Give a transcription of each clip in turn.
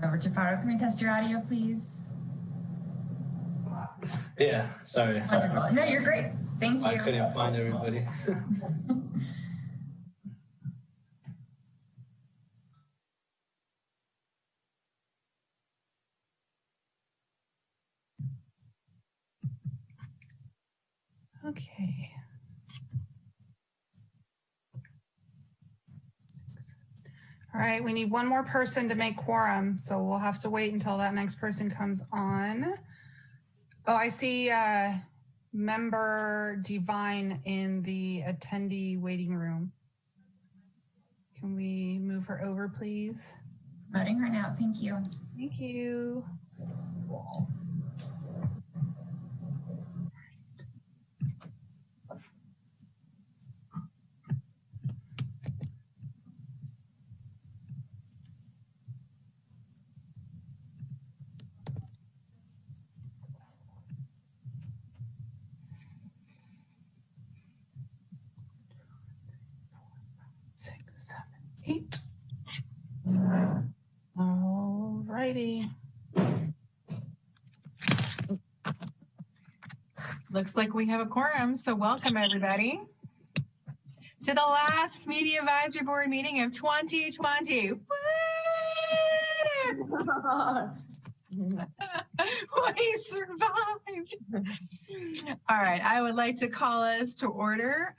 Member Chaparro, can we test your audio, please? Yeah, sorry. Wonderful. No, you're great. Thank you. I couldn't find everybody. Okay. All right, we need one more person to make quorum, so we'll have to wait until that next person comes on. Oh, I see Member Divine in the attendee waiting room. Can we move her over, please? Promoting her now. Thank you. Thank you. 6, 7, 8. All righty. Looks like we have a quorum, so welcome everybody to the last Media Advisory Board meeting of 2020. We survived. All right, I would like to call us to order.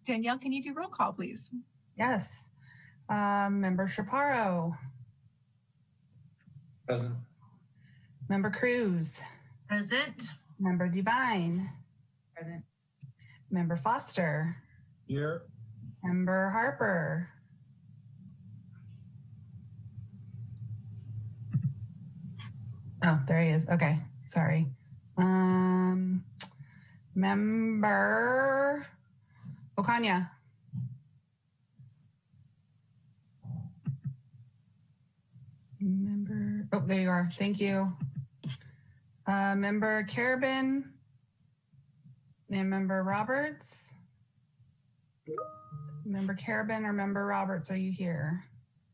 Danielle, can you do roll call, please? Yes. Member Chaparro. Present. Member Cruz. Present. Member Divine. Present. Member Foster. Here. Member Harper. Oh, there he is. Okay, sorry. Member Ocaña. Member, oh, there you are. Thank you. Member Carabin and Member Roberts. Member Carabin or Member Roberts, are you here?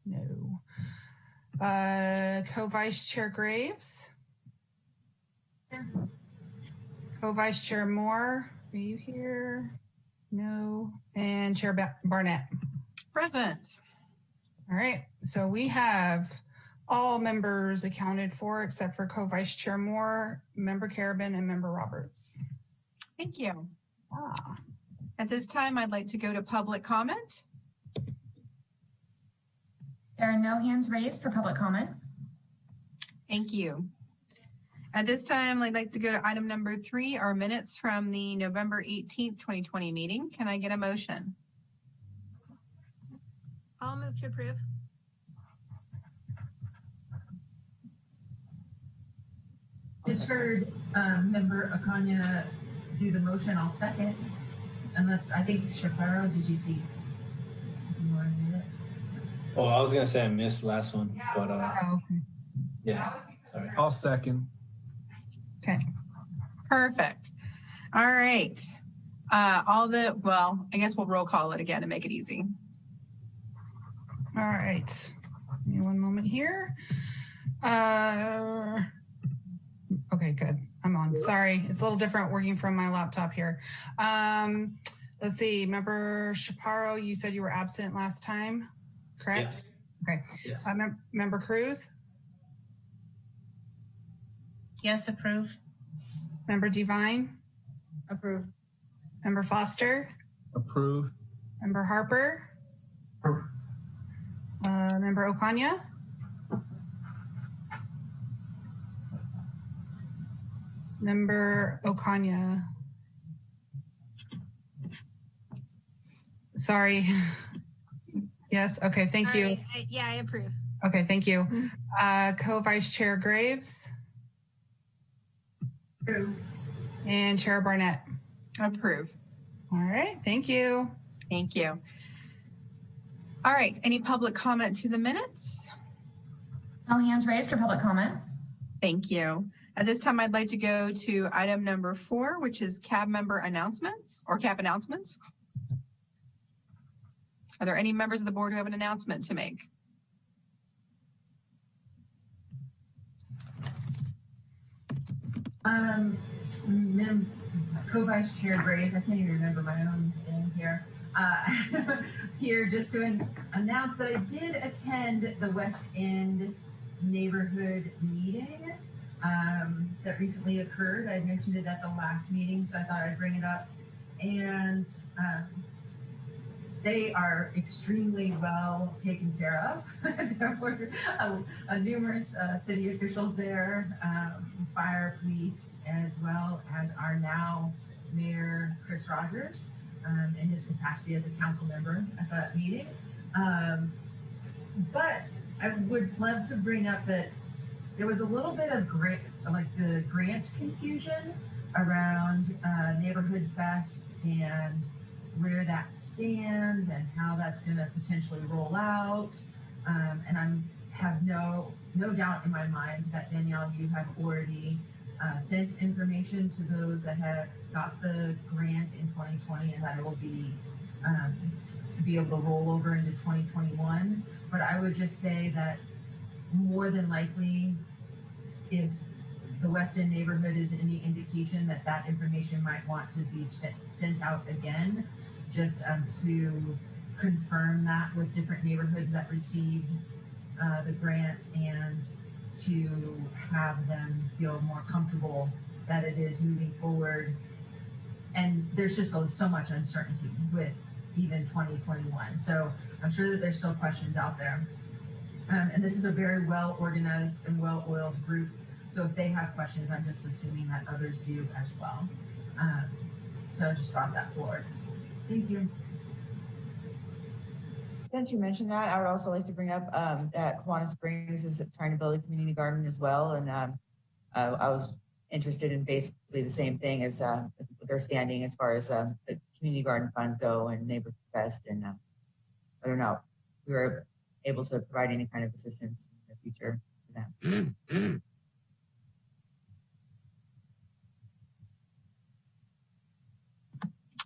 No. Co-Vice Chair Graves. Co-Vice Chair Moore, are you here? No. And Chair Barnett. Present. All right, so we have all members accounted for except for Co-Vice Chair Moore, Member Carabin, and Member Roberts. Thank you. At this time, I'd like to go to public comment. There are no hands raised for public comment. Thank you. At this time, I'd like to go to item number 3, our minutes from the November 18th, 2020 meeting. Can I get a motion? I'll move to approve. Just heard Member Ocaña do the motion. I'll second. Unless, I think Chaparro, did you see? Do you want to do it? Oh, I was gonna say I missed last one, but okay. yeah, sorry. I'll second. Okay. Perfect. All right. Well, I guess we'll roll call it again to make it easy. All right. Give me one moment here. Okay, good. I'm on. Sorry, it's a little different working from my laptop here. Let's see. Member Chaparro, you said you were absent last time, correct? Yeah. Okay. Yeah. Member Cruz? Yes, approve. Member Divine? Approve. Member Foster? Approve. Member Harper? Approve. Member Ocaña? Member Ocaña. Sorry. Yes, okay, thank you. Yeah, I approve. Okay, thank you. Co-Vice Chair Graves? Approve. And Chair Barnett? Approve. All right, thank you. Thank you. All right. Any public comment to the minutes? No hands raised for public comment. Thank you. At this time, I'd like to go to item number 4, which is CAB member announcements or CAB announcements. Are there any members of the board who have an announcement to make? Co-vice chair Grace, I can't even remember my own thing here. Here just to announce that I did attend the West End neighborhood meeting that recently occurred. I mentioned it at the last meeting, so I thought I'd bring it up. And they are extremely well taken care of. There were numerous city officials there, fire, police, as well as our now Mayor Chris Rogers in his capacity as a council member at that meeting. But I would love to bring up that there was a little bit of the grant confusion around Neighborhood Fest and where that stands and how that's going to potentially roll out. And I have no doubt in my mind that Danielle, you have already sent information to those that have got the grant in 2020 and that it will be able to roll over into 2021. But I would just say that more than likely, if the West End neighborhood is any indication that that information might want to be sent out again, just to confirm that with different neighborhoods that received the grant and to have them feel more comfortable that it is moving forward. And there's just so much uncertainty with even 2021. So I'm sure that there's still questions out there. And this is a very well organized and well-oiled group. So if they have questions, I'm just assuming that others do as well. So I just brought that forward. Thank you. Since you mentioned that, I would also like to bring up that Kiwanis Springs is trying to build a community garden as well. And I was interested in basically the same thing as their standing as far as the community garden funds go and Neighborhood Fest. And whether or not we were able to provide any kind of assistance in the future for them.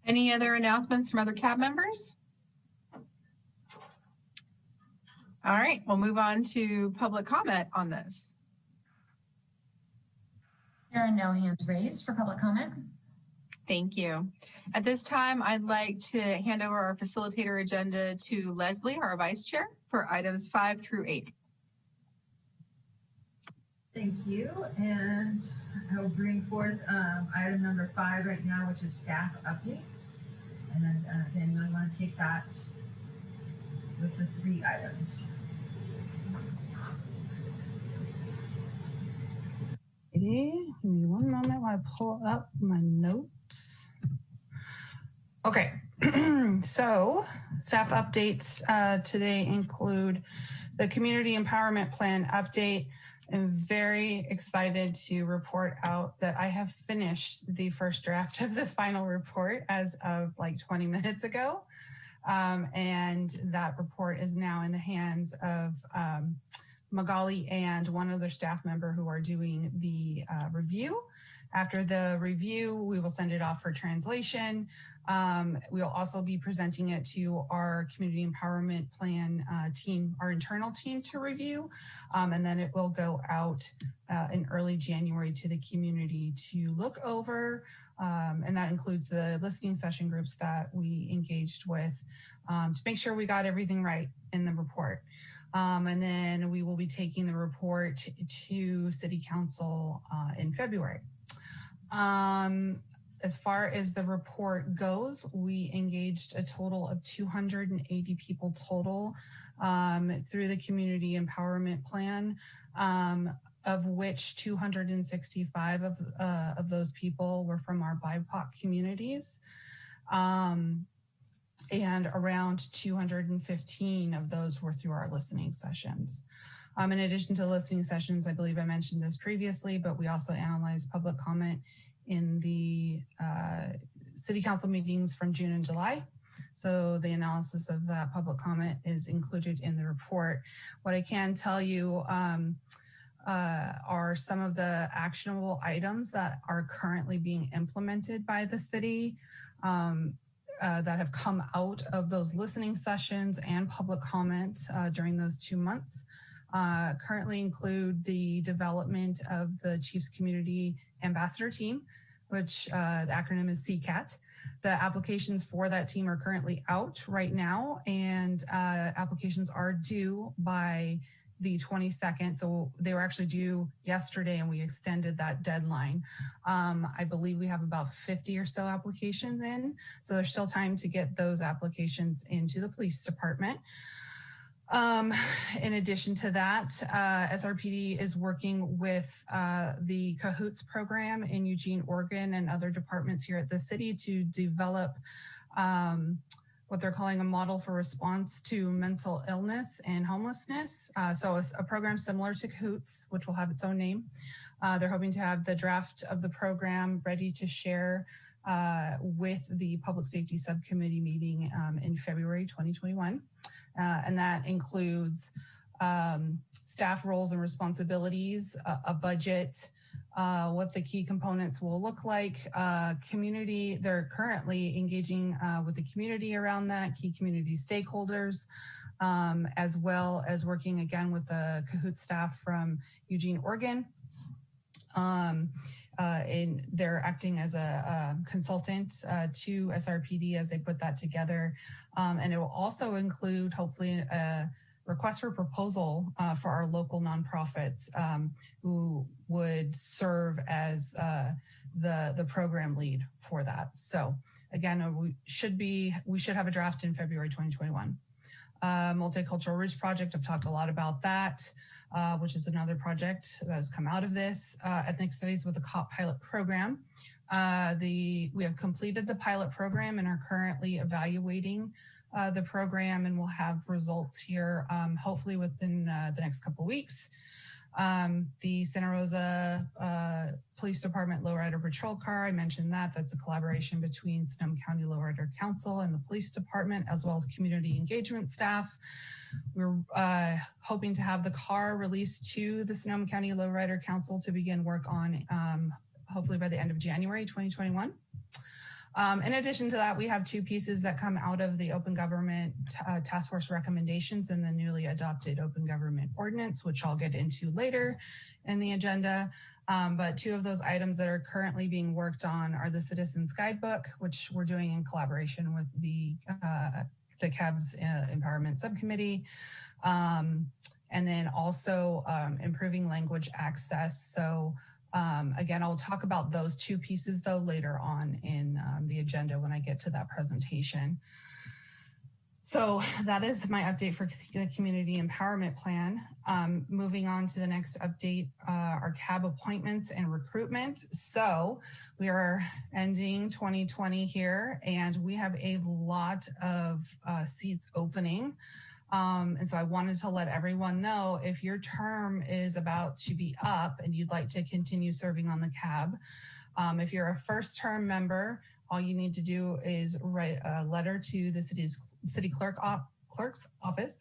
Any other announcements from other CAB members? All right, we'll move on to public comment on this. There are no hands raised for public comment. Thank you. At this time, I'd like to hand over our facilitator agenda to Leslie, our vice chair, for items 5 through 8. Thank you. And I will bring forth item number 5 right now, which is staff updates. And then Daniel, you want to take that with the 3 items. Okay, give me one moment while I pull up my notes. Okay, so staff updates today include the Community Empowerment Plan update. I'm very excited to report out that I have finished the first draft of the final report as of like 20 minutes ago. And that report is now in the hands of Magali and one other staff member who are doing the review. After the review, we will send it off for translation. We'll also be presenting it to our Community Empowerment Plan team, our internal team to review. And then it will go out in early January to the community to look over. And that includes the listening session groups that we engaged with to make sure we got everything right in the report. And then we will be taking the report to City Council in February. As far as the report goes, we engaged a total of 280 people total through the Community Empowerment Plan, of which 265 of those people were from our BIPOC communities. And around 215 of those were through our listening sessions. In addition to listening sessions, I believe I mentioned this previously, but we also analyzed public comment in the City Council meetings from June and July. So the analysis of that public comment is included in the report. What I can tell you are some of the actionable items that are currently being implemented by the city that have come out of those listening sessions and public comment during those 2 months. currently include the development of the Chiefs Community Ambassador Team, which the acronym is CCAT. The applications for that team are currently out right now, and applications are due by the 22nd. So they were actually due yesterday, and we extended that deadline. I believe we have about 50 or so applications in, so there's still time to get those applications into the police department. In addition to that, SRPD is working with the CAHOOTS program in Eugene, Oregon, and other departments here at the city to develop what they're calling a model for response to mental illness and homelessness. So it's a program similar to CAHOOTS, which will have its own name. They're hoping to have the draft of the program ready to share with the Public Safety Subcommittee meeting in February 2021. And that includes staff roles and responsibilities, a budget, what the key components will look like, community. They're currently engaging with the community around that, key community stakeholders, as well as working again with the CAHOOT staff from Eugene, Oregon. And they're acting as a consultant to SRPD as they put that together. And it will also include, hopefully, a request for proposal for our local nonprofits who would serve as the program lead for that. So again, we should have a draft in February 2021. Multicultural Roots Project, I've talked a lot about that. Which is another project that has come out of this. Ethnic Studies with the COP pilot program. We have completed the pilot program and are currently evaluating the program, and we'll have results here hopefully within the next couple of weeks. The Santa Rosa Police Department Lowrider Patrol Car, I mentioned that. That's a collaboration between Sonoma County Lowrider Council and the Police Department, as well as community engagement staff. We're hoping to have the car released to the Sonoma County Lowrider Council to begin work on hopefully by the end of January 2021. In addition to that, we have two pieces that come out of the Open Government Task Force recommendations and the newly adopted Open Government Ordinance, which I'll get into later in the agenda. But two of those items that are currently being worked on are the Citizens Guidebook, which we're doing in collaboration with the CAB's Empowerment Subcommittee, and then also improving language access. So again, I'll talk about those two pieces though later on in the agenda when I get to that presentation. So that is my update for the Community Empowerment Plan. Moving on to the next update, our CAB appointments and recruitment. So we are ending 2020 here, and we have a lot of seats opening. And so I wanted to let everyone know if your term is about to be up and you'd like to continue serving on the CAB, if you're a first term member, all you need to do is write a letter to the city clerk's office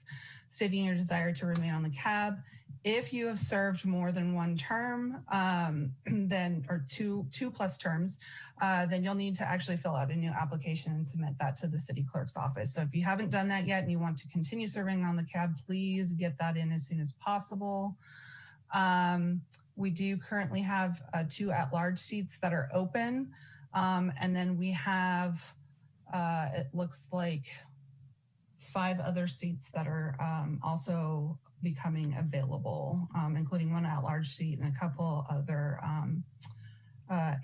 stating your desire to remain on the CAB. If you have served more than one term, or two plus terms, then you'll need to actually fill out a new application and submit that to the city clerk's office. So if you haven't done that yet and you want to continue serving on the CAB, please get that in as soon as possible. We do currently have 2 at-large seats that are open. And then we have, it looks like 5 other seats that are also becoming available, including 1 at-large seat and a couple other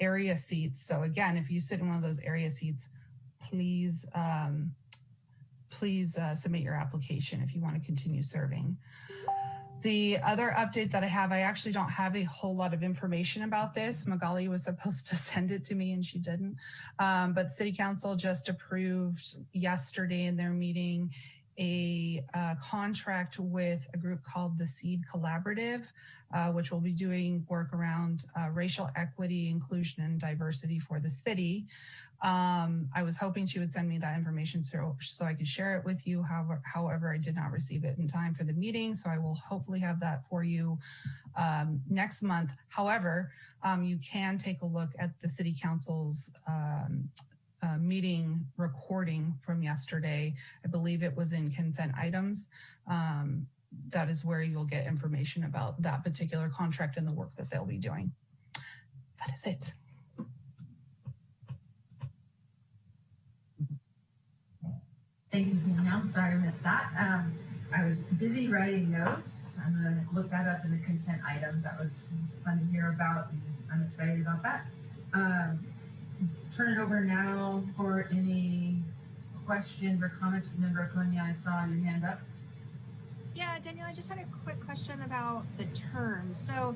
area seats. So again, if you sit in one of those area seats, please submit your application if you want to continue serving. The other update that I have, I actually don't have a whole lot of information about this. Magali was supposed to send it to me and she didn't. But City Council just approved yesterday in their meeting a contract with a group called the Seed Collaborative, which will be doing work around racial equity, inclusion, and diversity for the city. I was hoping she would send me that information so I could share it with you. However, I did not receive it in time for the meeting, so I will hopefully have that for you next month. However, you can take a look at the City Council's meeting recording from yesterday. I believe it was in consent items. that is where you'll get information about that particular contract and the work that they'll be doing. That is it. Thank you, Tina. I'm sorry I missed that. I was busy writing notes. I'm going to look that up in the consent items. That was fun to hear about, and I'm excited about that. Turn it over now for any questions or comments. Member Konya, I saw your hand up. Yeah, Danielle, I just had a quick question about the term. So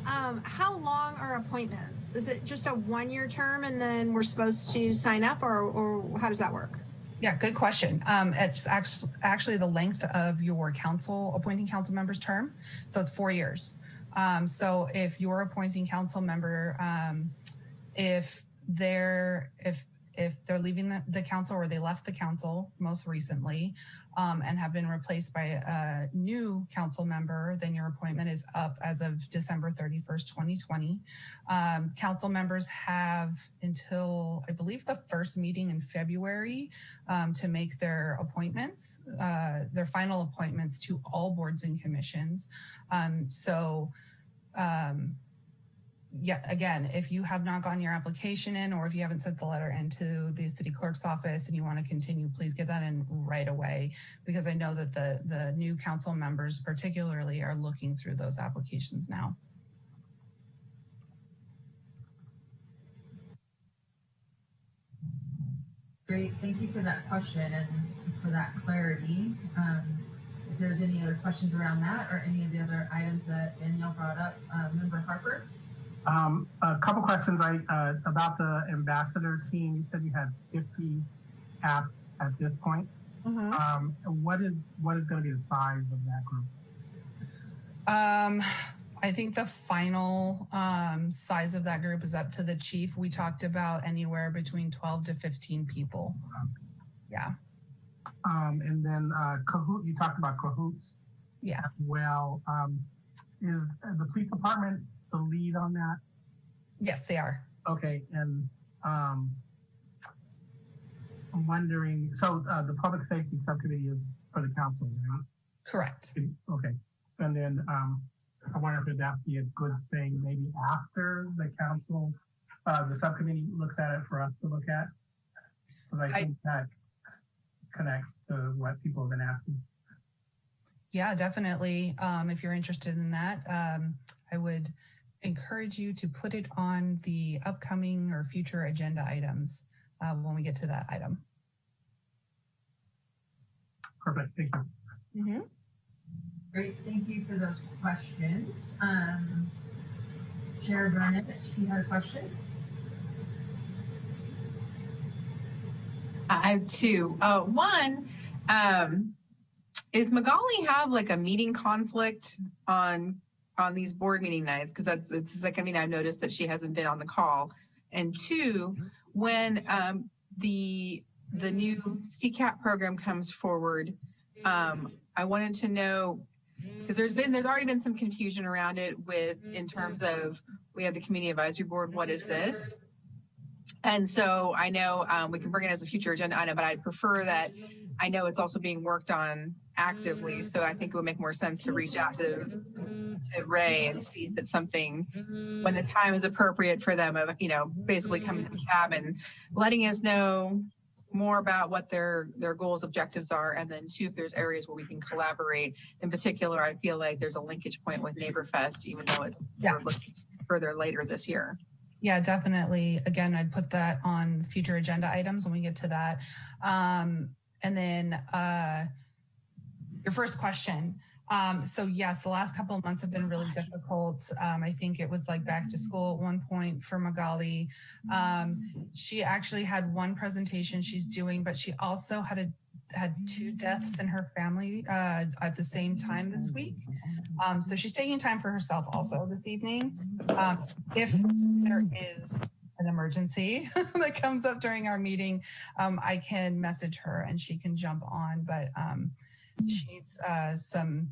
how long are appointments? Is it just a 1-year term and then we're supposed to sign up, or how does that work? Yeah, good question. It's actually the length of your appointing council member's term. So it's 4 years. So if you're appointing council member, if they're leaving the council, or they left the council most recently, and have been replaced by a new council member, then your appointment is up as of December 31st, 2020. Council members have until, I believe, the first meeting in February to make their appointments, their final appointments to all boards and commissions. Yeah, again, if you have not gotten your application in, or if you haven't sent the letter into the city clerk's office and you want to continue, please get that in right away, because I know that the new council members particularly are looking through those applications now. Great, thank you for that question and for that clarity. If there's any other questions around that or any of the other items that Danielle brought up, Member Harper? A couple questions about the ambassador team. You said you had 50 apps at this point. Mm-hmm. What is going to be the size of that group? I think the final size of that group is up to the chief. We talked about anywhere between 12 to 15 people. Yeah. And then Kahoot, you talked about Kahoots. Yeah. Well, is the police department the lead on that? Yes, they are. Okay, and I'm wondering, so the public safety subcommittee is for the council, right? Correct. Okay, and then I wonder if that'd be a good thing maybe after the council, the subcommittee looks at it for us to look at, because I think that connects to what people have been asking. Yeah, definitely. If you're interested in that, I would encourage you to put it on the upcoming or future agenda items when we get to that item. Perfect, thank you. Mm-hmm. Great, thank you for those questions. Chair Burnett, you had a question? I have two. One, is Magali have like a meeting conflict on these board meeting nights? Because that's the second meeting I've noticed that she hasn't been on the call. And two, when the new CCAP program comes forward, I wanted to know, because there's already been some confusion around it in terms of, we have the community advisory board, what is this? And so I know we can bring it as a future agenda item, but I'd prefer that, I know it's also being worked on actively. So I think it would make more sense to reach out to Ray and see if it's something, when the time is appropriate for them, of, basically coming to the cab and letting us know more about what their goals, objectives are, and then two, if there's areas where we can collaborate. In particular, I feel like there's a linkage point with NeighborFest, even though it's further later this year. Yeah, definitely. Again, I'd put that on future agenda items when we get to that. And then your first question. So yes, the last couple of months have been really difficult. I think it was like back to school at one point for Magali. She actually had one presentation she's doing, but she also had 2 deaths in her family at the same time this week. So she's taking time for herself also this evening. If there is an emergency that comes up during our meeting, I can message her and she can jump on, but she needs some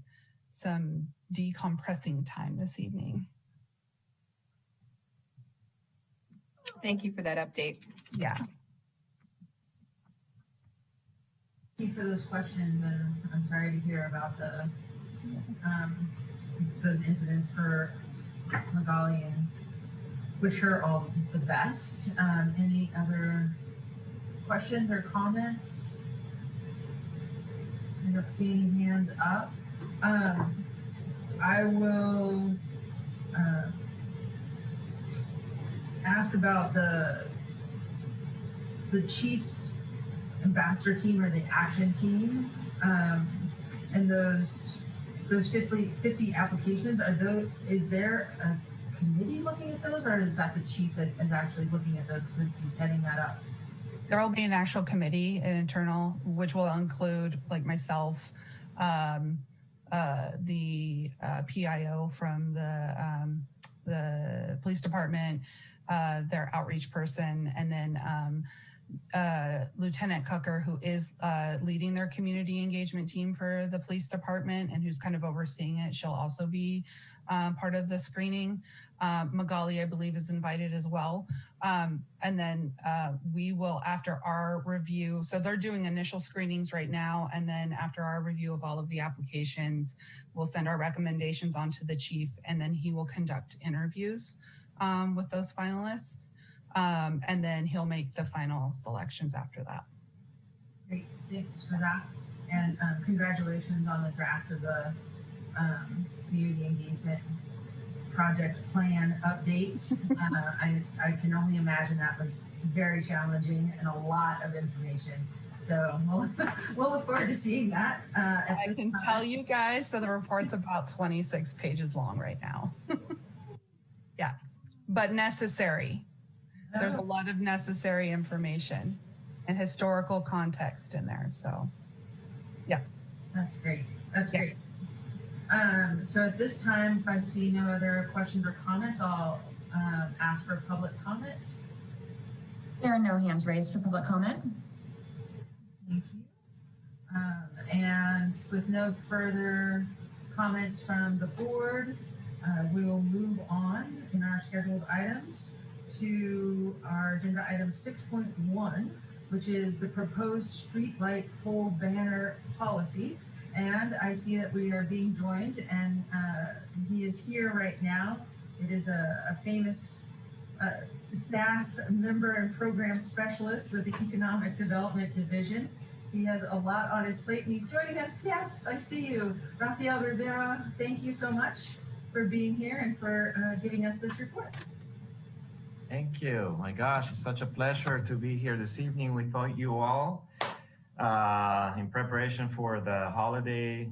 decompressing time this evening. Thank you for that update. Yeah. Thank you for those questions, and I'm sorry to hear about the those incidents for Magali and wish her all the best. Any other questions or comments? I don't see any hands up. I will ask about the Chiefs ambassador team or the action team, and those 50 applications. Is there a committee looking at those, or is that the chief that is actually looking at those since he's heading that up? There will be an actual committee, an internal, which will include like myself, the PIO from the police department, their outreach person, and then Lieutenant Cooker, who is leading their community engagement team for the police department and who's kind of overseeing it. She'll also be part of the screening. Magali, I believe, is invited as well. And then we will, after our review, so they're doing initial screenings right now. And then after our review of all of the applications, we'll send our recommendations on to the chief, and then he will conduct interviews with those finalists. And then he'll make the final selections after that. Great, thanks for that. And congratulations on the draft of the community engagement project plan update. I can only imagine that was very challenging and a lot of information. So we'll look forward to seeing that. I can tell you guys that the report's about 26 pages long right now. Yeah, but necessary. There's a lot of necessary information and historical context in there. So, yeah. That's great. That's great. So at this time, if I see no other questions or comments, I'll ask for public comment. There are no hands raised for public comment. Thank you. And with no further comments from the board, we will move on in our scheduled items to our agenda item 6.1, which is the proposed streetlight pole banner policy. And I see that we are being joined, and he is here right now. It is a famous staff member and program specialist with the Economic Development Division. He has a lot on his plate, and he's joining us. Yes, I see you. Rafael Rivera, thank you so much for being here and for giving us this report. Thank you. My gosh, it's such a pleasure to be here this evening with you all in preparation for the holiday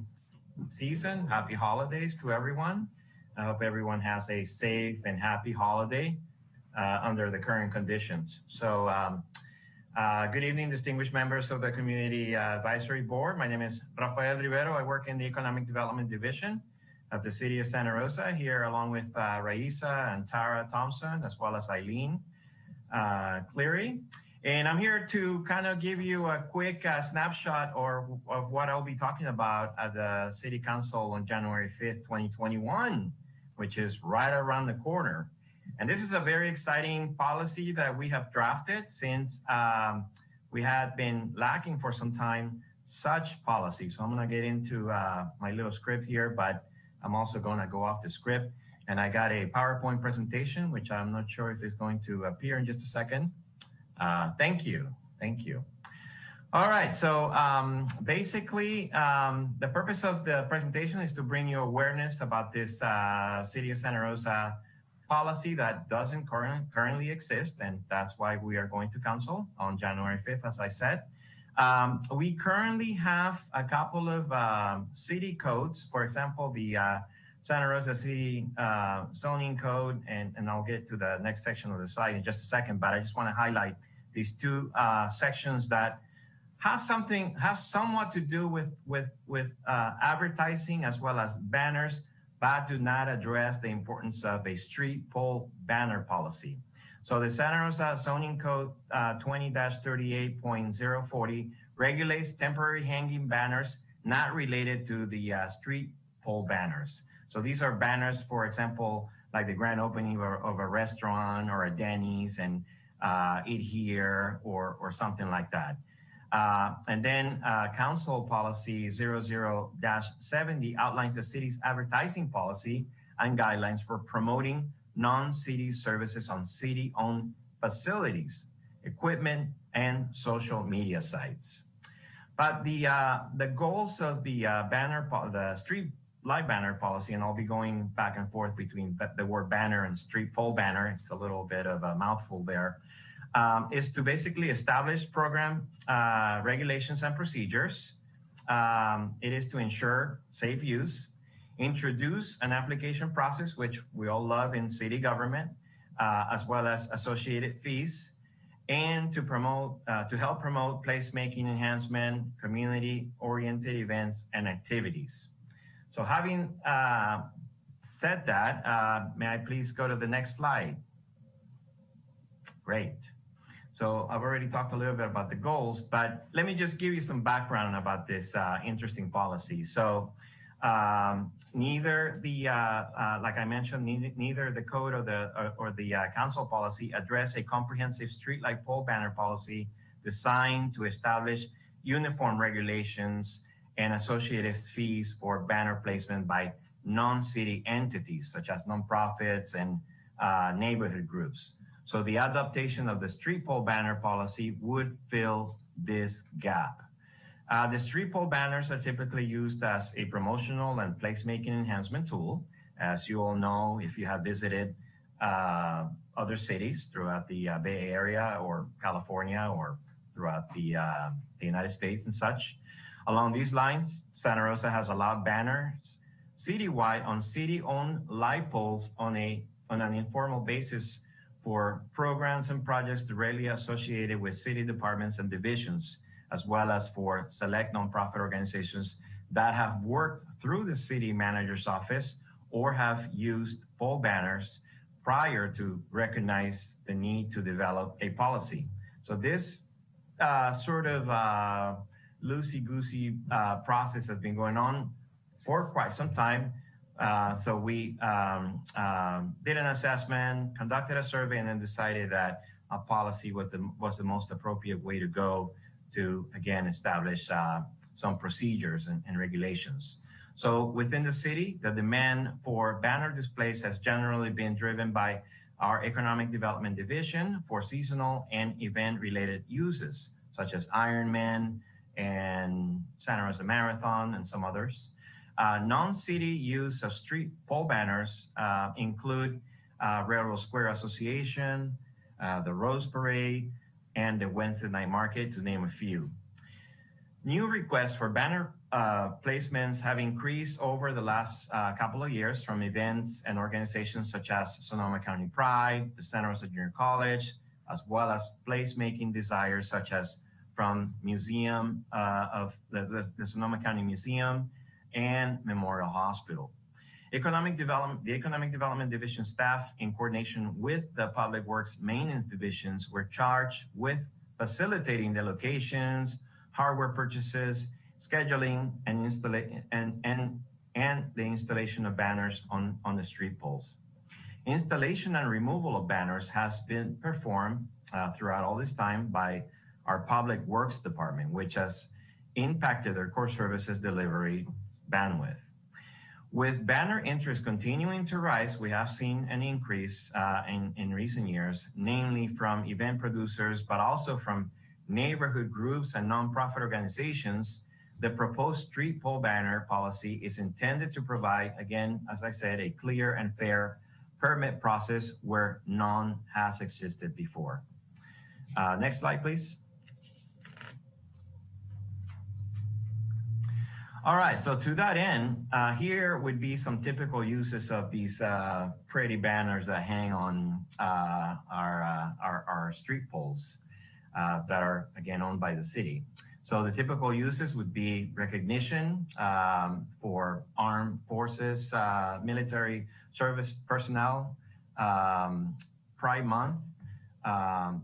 season. Happy holidays to everyone. I hope everyone has a safe and happy holiday under the current conditions. So good evening, distinguished members of the Community Advisory Board. My name is Rafael Rivero. I work in the Economic Development Division of the City of Santa Rosa, here along with Raisa and Tara Thompson, as well as Eileen Cleary. And I'm here to kind of give you a quick snapshot of what I'll be talking about at the City Council on January 5th, 2021, which is right around the corner. And this is a very exciting policy that we have drafted since we had been lacking for some time such policy. So I'm gonna get into my little script here, but I'm also gonna go off the script. And I got a PowerPoint presentation, which I'm not sure if it's going to appear in just a second. Thank you. All right, so basically, the purpose of the presentation is to bring you awareness about this City of Santa Rosa policy that doesn't currently exist, and that's why we are going to council on January 5th, as I said. We currently have a couple of city codes, for example, the Santa Rosa City zoning code, and I'll get to the next section of the slide in just a second, but I just want to highlight these two sections that have somewhat to do with advertising as well as banners, but do not address the importance of a street pole banner policy. So the Santa Rosa zoning code 20-38.040 regulates temporary hanging banners not related to the street pole banners. So these are banners, for example, like the grand opening of a restaurant or a Denny's and Eat Here or something like that. And then Council Policy 00-70 outlines the city's advertising policy and guidelines for promoting non-city services on city-owned facilities, equipment, and social media sites. But the goals of the the street light banner policy, and I'll be going back and forth between the word banner and street pole banner, it's a little bit of a mouthful there, is to basically establish program regulations and procedures. It is to ensure safe use, introduce an application process, which we all love in city government, as well as associated fees, and to promote, to help promote placemaking enhancement, community-oriented events and activities. So having said that, may I please go to the next slide? Great. So I've already talked a little bit about the goals, but let me just give you some background about this interesting policy. So neither the, like I mentioned, neither the code or the council policy address a comprehensive streetlight pole banner policy designed to establish uniform regulations and associated fees for banner placement by non-city entities, such as nonprofits and neighborhood groups. So the adaptation of the street pole banner policy would fill this gap. The street pole banners are typically used as a promotional and placemaking enhancement tool. As you all know, if you have visited other cities throughout the Bay Area or California or throughout the United States and such. Along these lines, Santa Rosa has allowed banners citywide on city-owned light poles on an informal basis for programs and projects directly associated with city departments and divisions, as well as for select nonprofit organizations that have worked through the city manager's office or have used pole banners prior to recognize the need to develop a policy. So this sort of loosey-goosey process has been going on for quite some time. So we did an assessment, conducted a survey, and then decided that a policy was the most appropriate way to go to, again, establish some procedures and regulations. So within the city, the demand for banner displays has generally been driven by our Economic Development Division for seasonal and event-related uses, such as Ironman and Santa Rosa Marathon and some others. Non-city use of street pole banners include Railroad Square Association, the Rose Parade, and the Wednesday Night Market, to name a few. New requests for banner placements have increased over the last couple of years from events and organizations such as Sonoma County Pride, the Santa Rosa Junior College, as well as placemaking desires such as from Museum of the Sonoma County Museum and Memorial Hospital. The Economic Development Division staff, in coordination with the Public Works Maintenance Divisions, were charged with facilitating the locations, hardware purchases, scheduling, and the installation of banners on the street poles. Installation and removal of banners has been performed throughout all this time by our Public Works Department, which has impacted their core services delivery bandwidth. With banner interest continuing to rise, we have seen an increase in recent years, namely from event producers, but also from neighborhood groups and nonprofit organizations. The proposed street pole banner policy is intended to provide, again, as I said, a clear and fair permit process where none has existed before. Next slide, please. All right, so to that end, here would be some typical uses of these pretty banners that hang on our street poles that are, again, owned by the city. So the typical uses would be recognition for armed forces, military service personnel, Pride Month,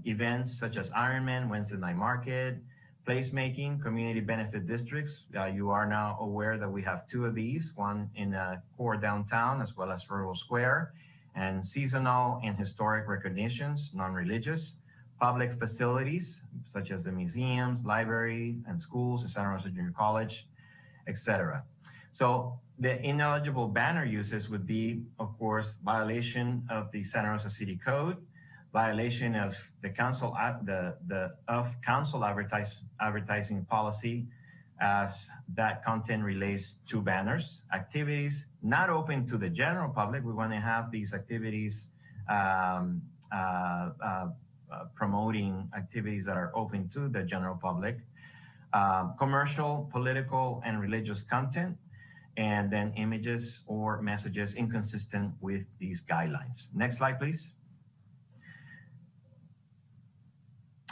events such as Ironman, Wednesday Night Market, placemaking, community benefit districts. You are now aware that we have two of these, one in core downtown as well as Rural Square, and seasonal and historic recognitions, non-religious, public facilities, such as the museums, library, and schools, the Santa Rosa Junior College, etc. So the ineligible banner uses would be, of course, violation of the Santa Rosa City Code, violation of the council advertising policy, as that content relates to banners, activities not open to the general public. We want to have these activities promoting activities that are open to the general public, commercial, political, and religious content, and then images or messages inconsistent with these guidelines. Next slide, please.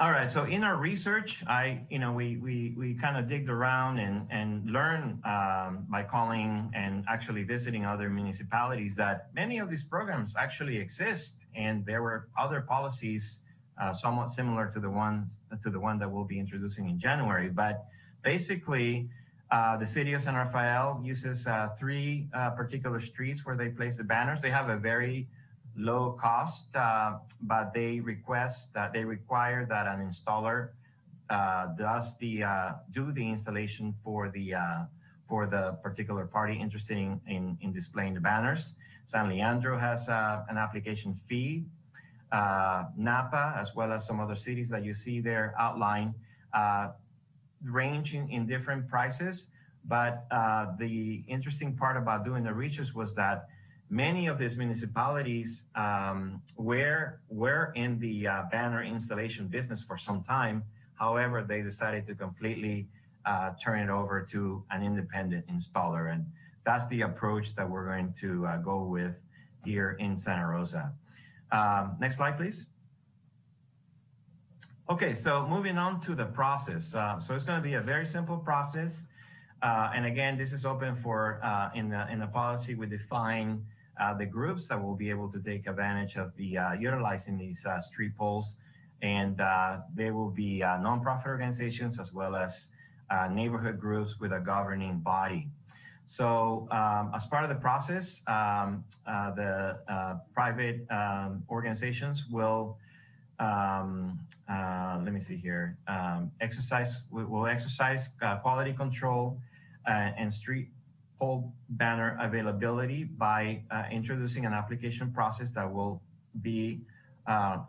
All right, so in our research, we kind of digged around and learned by calling and actually visiting other municipalities that many of these programs actually exist, and there were other policies somewhat similar to the one that we'll be introducing in January. But basically, the city of San Rafael uses 3 particular streets where they place the banners. They have a very low cost, but they require that an installer do the installation for the particular party interested in displaying the banners. San Leandro has an application fee. Napa, as well as some other cities that you see there outlined, ranging in different prices. But the interesting part about doing the research was that many of these municipalities were in the banner installation business for some time. However, they decided to completely turn it over to an independent installer. And that's the approach that we're going to go with here in Santa Rosa. Next slide, please. Okay, so moving on to the process. So it's going to be a very simple process. And again, this is open for, in the policy, we define the groups that will be able to take advantage of the utilizing these street poles. And they will be nonprofit organizations as well as neighborhood groups with a governing body. So as part of the process, the private organizations will, let me see here, will exercise quality control and street pole banner availability by introducing an application process that will be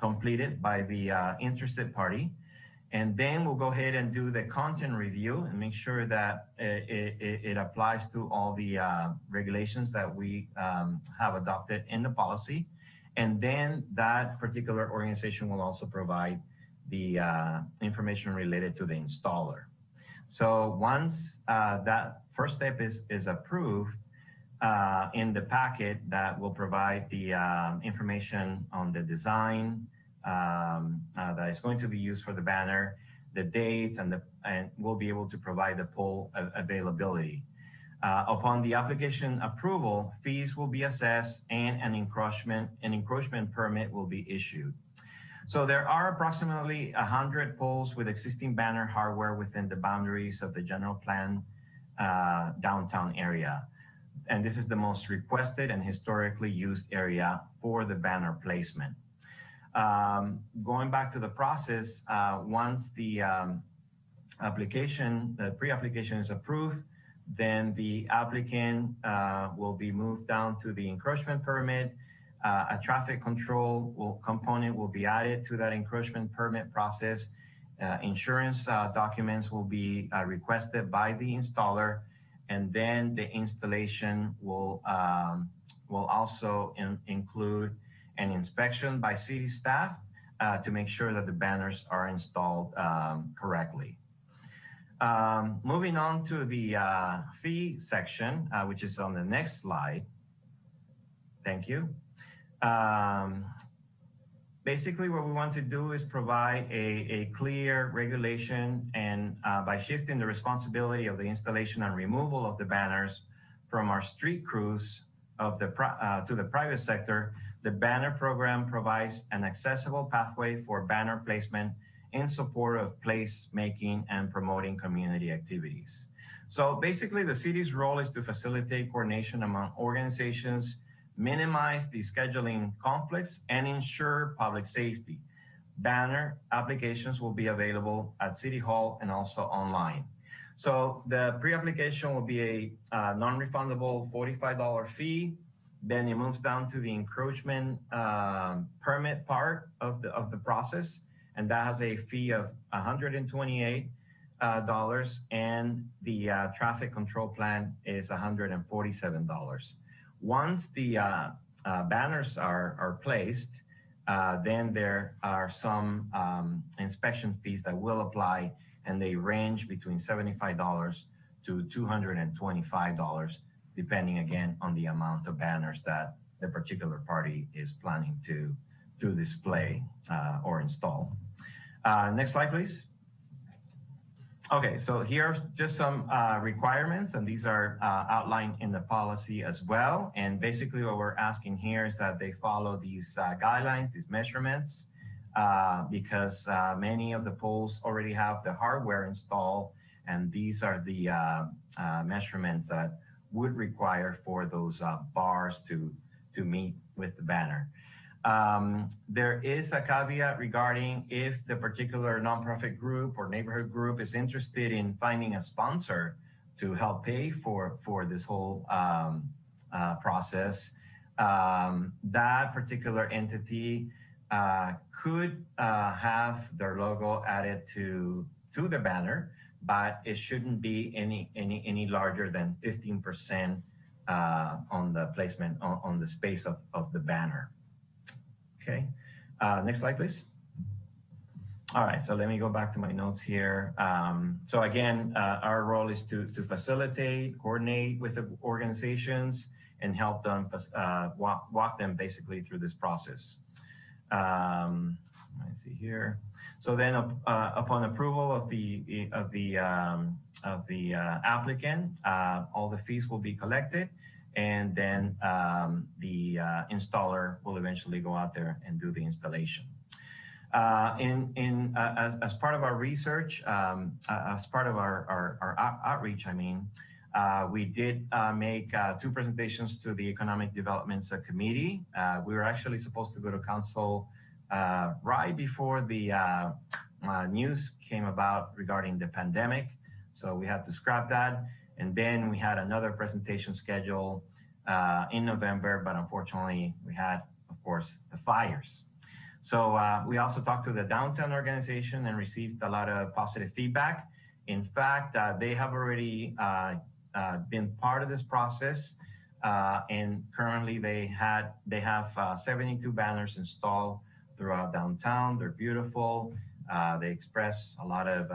completed by the interested party. And then we'll go ahead and do the content review and make sure that it applies to all the regulations that we have adopted in the policy. And then that particular organization will also provide the information related to the installer. So once that first step is approved in the packet, that will provide the information on the design that is going to be used for the banner, the dates, and we'll be able to provide the pole availability. Upon the application approval, fees will be assessed and an encroachment permit will be issued. So there are approximately 100 poles with existing banner hardware within the boundaries of the general plan downtown area. And this is the most requested and historically used area for the banner placement. Going back to the process, once the pre-application is approved, then the applicant will be moved down to the encroachment permit. A traffic control component will be added to that encroachment permit process. Insurance documents will be requested by the installer, and then the installation will also include an inspection by city staff to make sure that the banners are installed correctly. Moving on to the fee section, which is on the next slide. Thank you. Basically, what we want to do is provide a clear regulation, and by shifting the responsibility of the installation and removal of the banners from our street crews to the private sector, the banner program provides an accessible pathway for banner placement in support of place-making and promoting community activities. So basically, the city's role is to facilitate coordination among organizations, minimize the scheduling conflicts, and ensure public safety. banner applications will be available at City Hall and also online. So the pre-application will be a non-refundable $45 fee. Then it moves down to the encroachment permit part of the process, and that has a fee of $128, and the traffic control plan is $147. Once the banners are placed, then there are some inspection fees that will apply, and they range between $75 to $225, depending again on the amount of banners that the particular party is planning to display or install. Next slide, please. Okay, so here are just some requirements, and these are outlined in the policy as well. And basically what we're asking here is that they follow these guidelines, these measurements, because many of the poles already have the hardware installed, and these are the measurements that would require for those bars to meet with the banner. There is a caveat regarding if the particular nonprofit group or neighborhood group is interested in finding a sponsor to help pay for this whole process. That particular entity could have their logo added to the banner, but it shouldn't be any larger than 15% on the placement on the space of the banner. Okay, next slide, please. All right, so let me go back to my notes here. So again, our role is to facilitate, coordinate with the organizations, and help them walk them basically through this process. Let's see here. So then, upon approval of the applicant, all the fees will be collected, and then the installer will eventually go out there and do the installation. As part of our research, as part of our outreach, we did make 2 presentations to the Economic Development Committee. We were actually supposed to go to council right before the news came about regarding the pandemic, so we had to scrap that. And then we had another presentation scheduled in November, but unfortunately we had, of course, the fires. So we also talked to the downtown organization and received a lot of positive feedback. In fact, they have already been part of this process, and currently they have 72 banners installed throughout downtown. They're beautiful. They express a lot of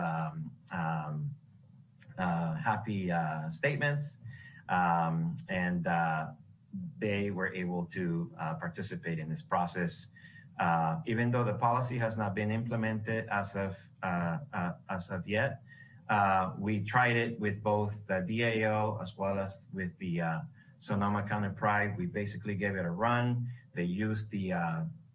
happy statements, and they were able to participate in this process. Even though the policy has not been implemented as of yet, we tried it with both the DAO as well as with the Sonoma County Pride. We basically gave it a run. They used the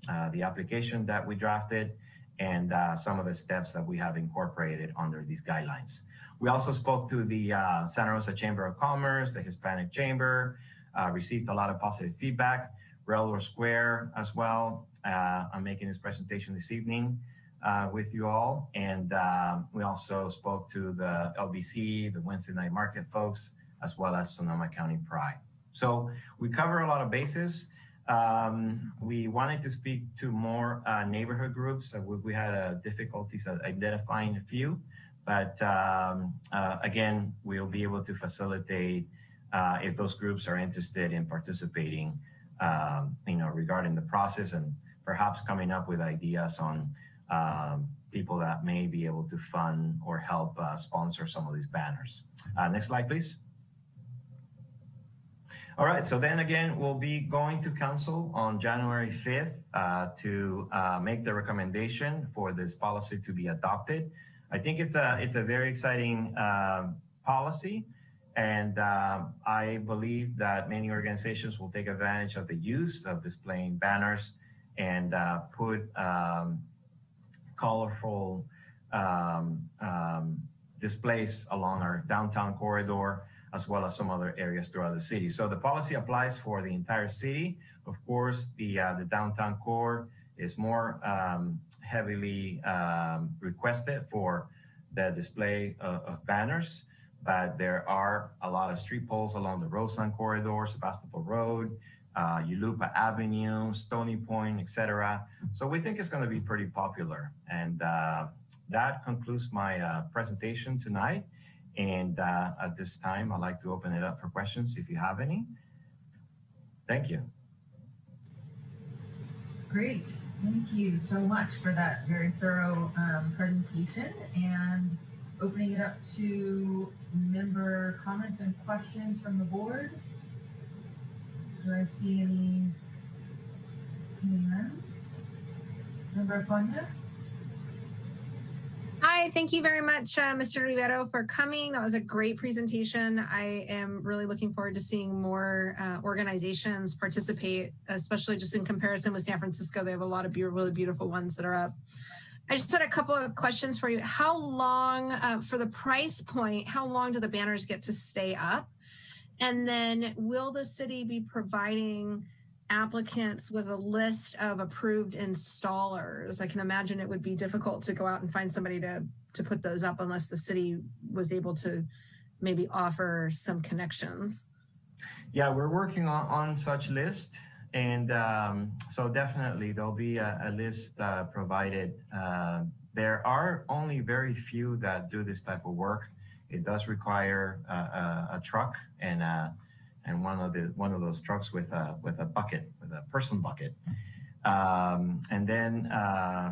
application that we drafted and some of the steps that we have incorporated under these guidelines. We also spoke to the Santa Rosa Chamber of Commerce, the Hispanic Chamber, received a lot of positive feedback. Railroad Square as well. I'm making this presentation this evening with you all. And we also spoke to the LBC, the Wednesday Night Market folks, as well as Sonoma County Pride. So we cover a lot of bases. We wanted to speak to more neighborhood groups. We had difficulties identifying a few, but again, we'll be able to facilitate if those groups are interested in participating, regarding the process, and perhaps coming up with ideas on people that may be able to fund or help sponsor some of these banners. Next slide, please. All right, so then again, we'll be going to council on January 5th to make the recommendation for this policy to be adopted. I think it's a very exciting policy, and I believe that many organizations will take advantage of the use of displaying banners and put colorful displays along our downtown corridor, as well as some other areas throughout the city. So the policy applies for the entire city. Of course, the downtown core is more heavily requested for the display of banners, but there are a lot of street poles along the Rosa corridor, Sebastopol Road, Yulupa Avenue, Stony Point, etc. So we think it's going to be pretty popular. And that concludes my presentation tonight. And at this time, I'd like to open it up for questions if you have any. Thank you. Great. Thank you so much for that very thorough presentation, and opening it up to member comments and questions from the board. Do I see any hands? Member Acuña? Hi, thank you very much, Mr. Rivero, for coming. That was a great presentation. I am really looking forward to seeing more organizations participate, especially just in comparison with San Francisco. They have a lot of really beautiful ones that are up. I just had a couple of questions for you. How long, for the price point, how long do the banners get to stay up? And then will the city be providing applicants with a list of approved installers? I can imagine it would be difficult to go out and find somebody to put those up unless the city was able to maybe offer some connections. Yeah, we're working on such list. And so definitely there'll be a list provided. There are only very few that do this type of work. It does require a truck and one of those trucks with a bucket, with a person bucket. And then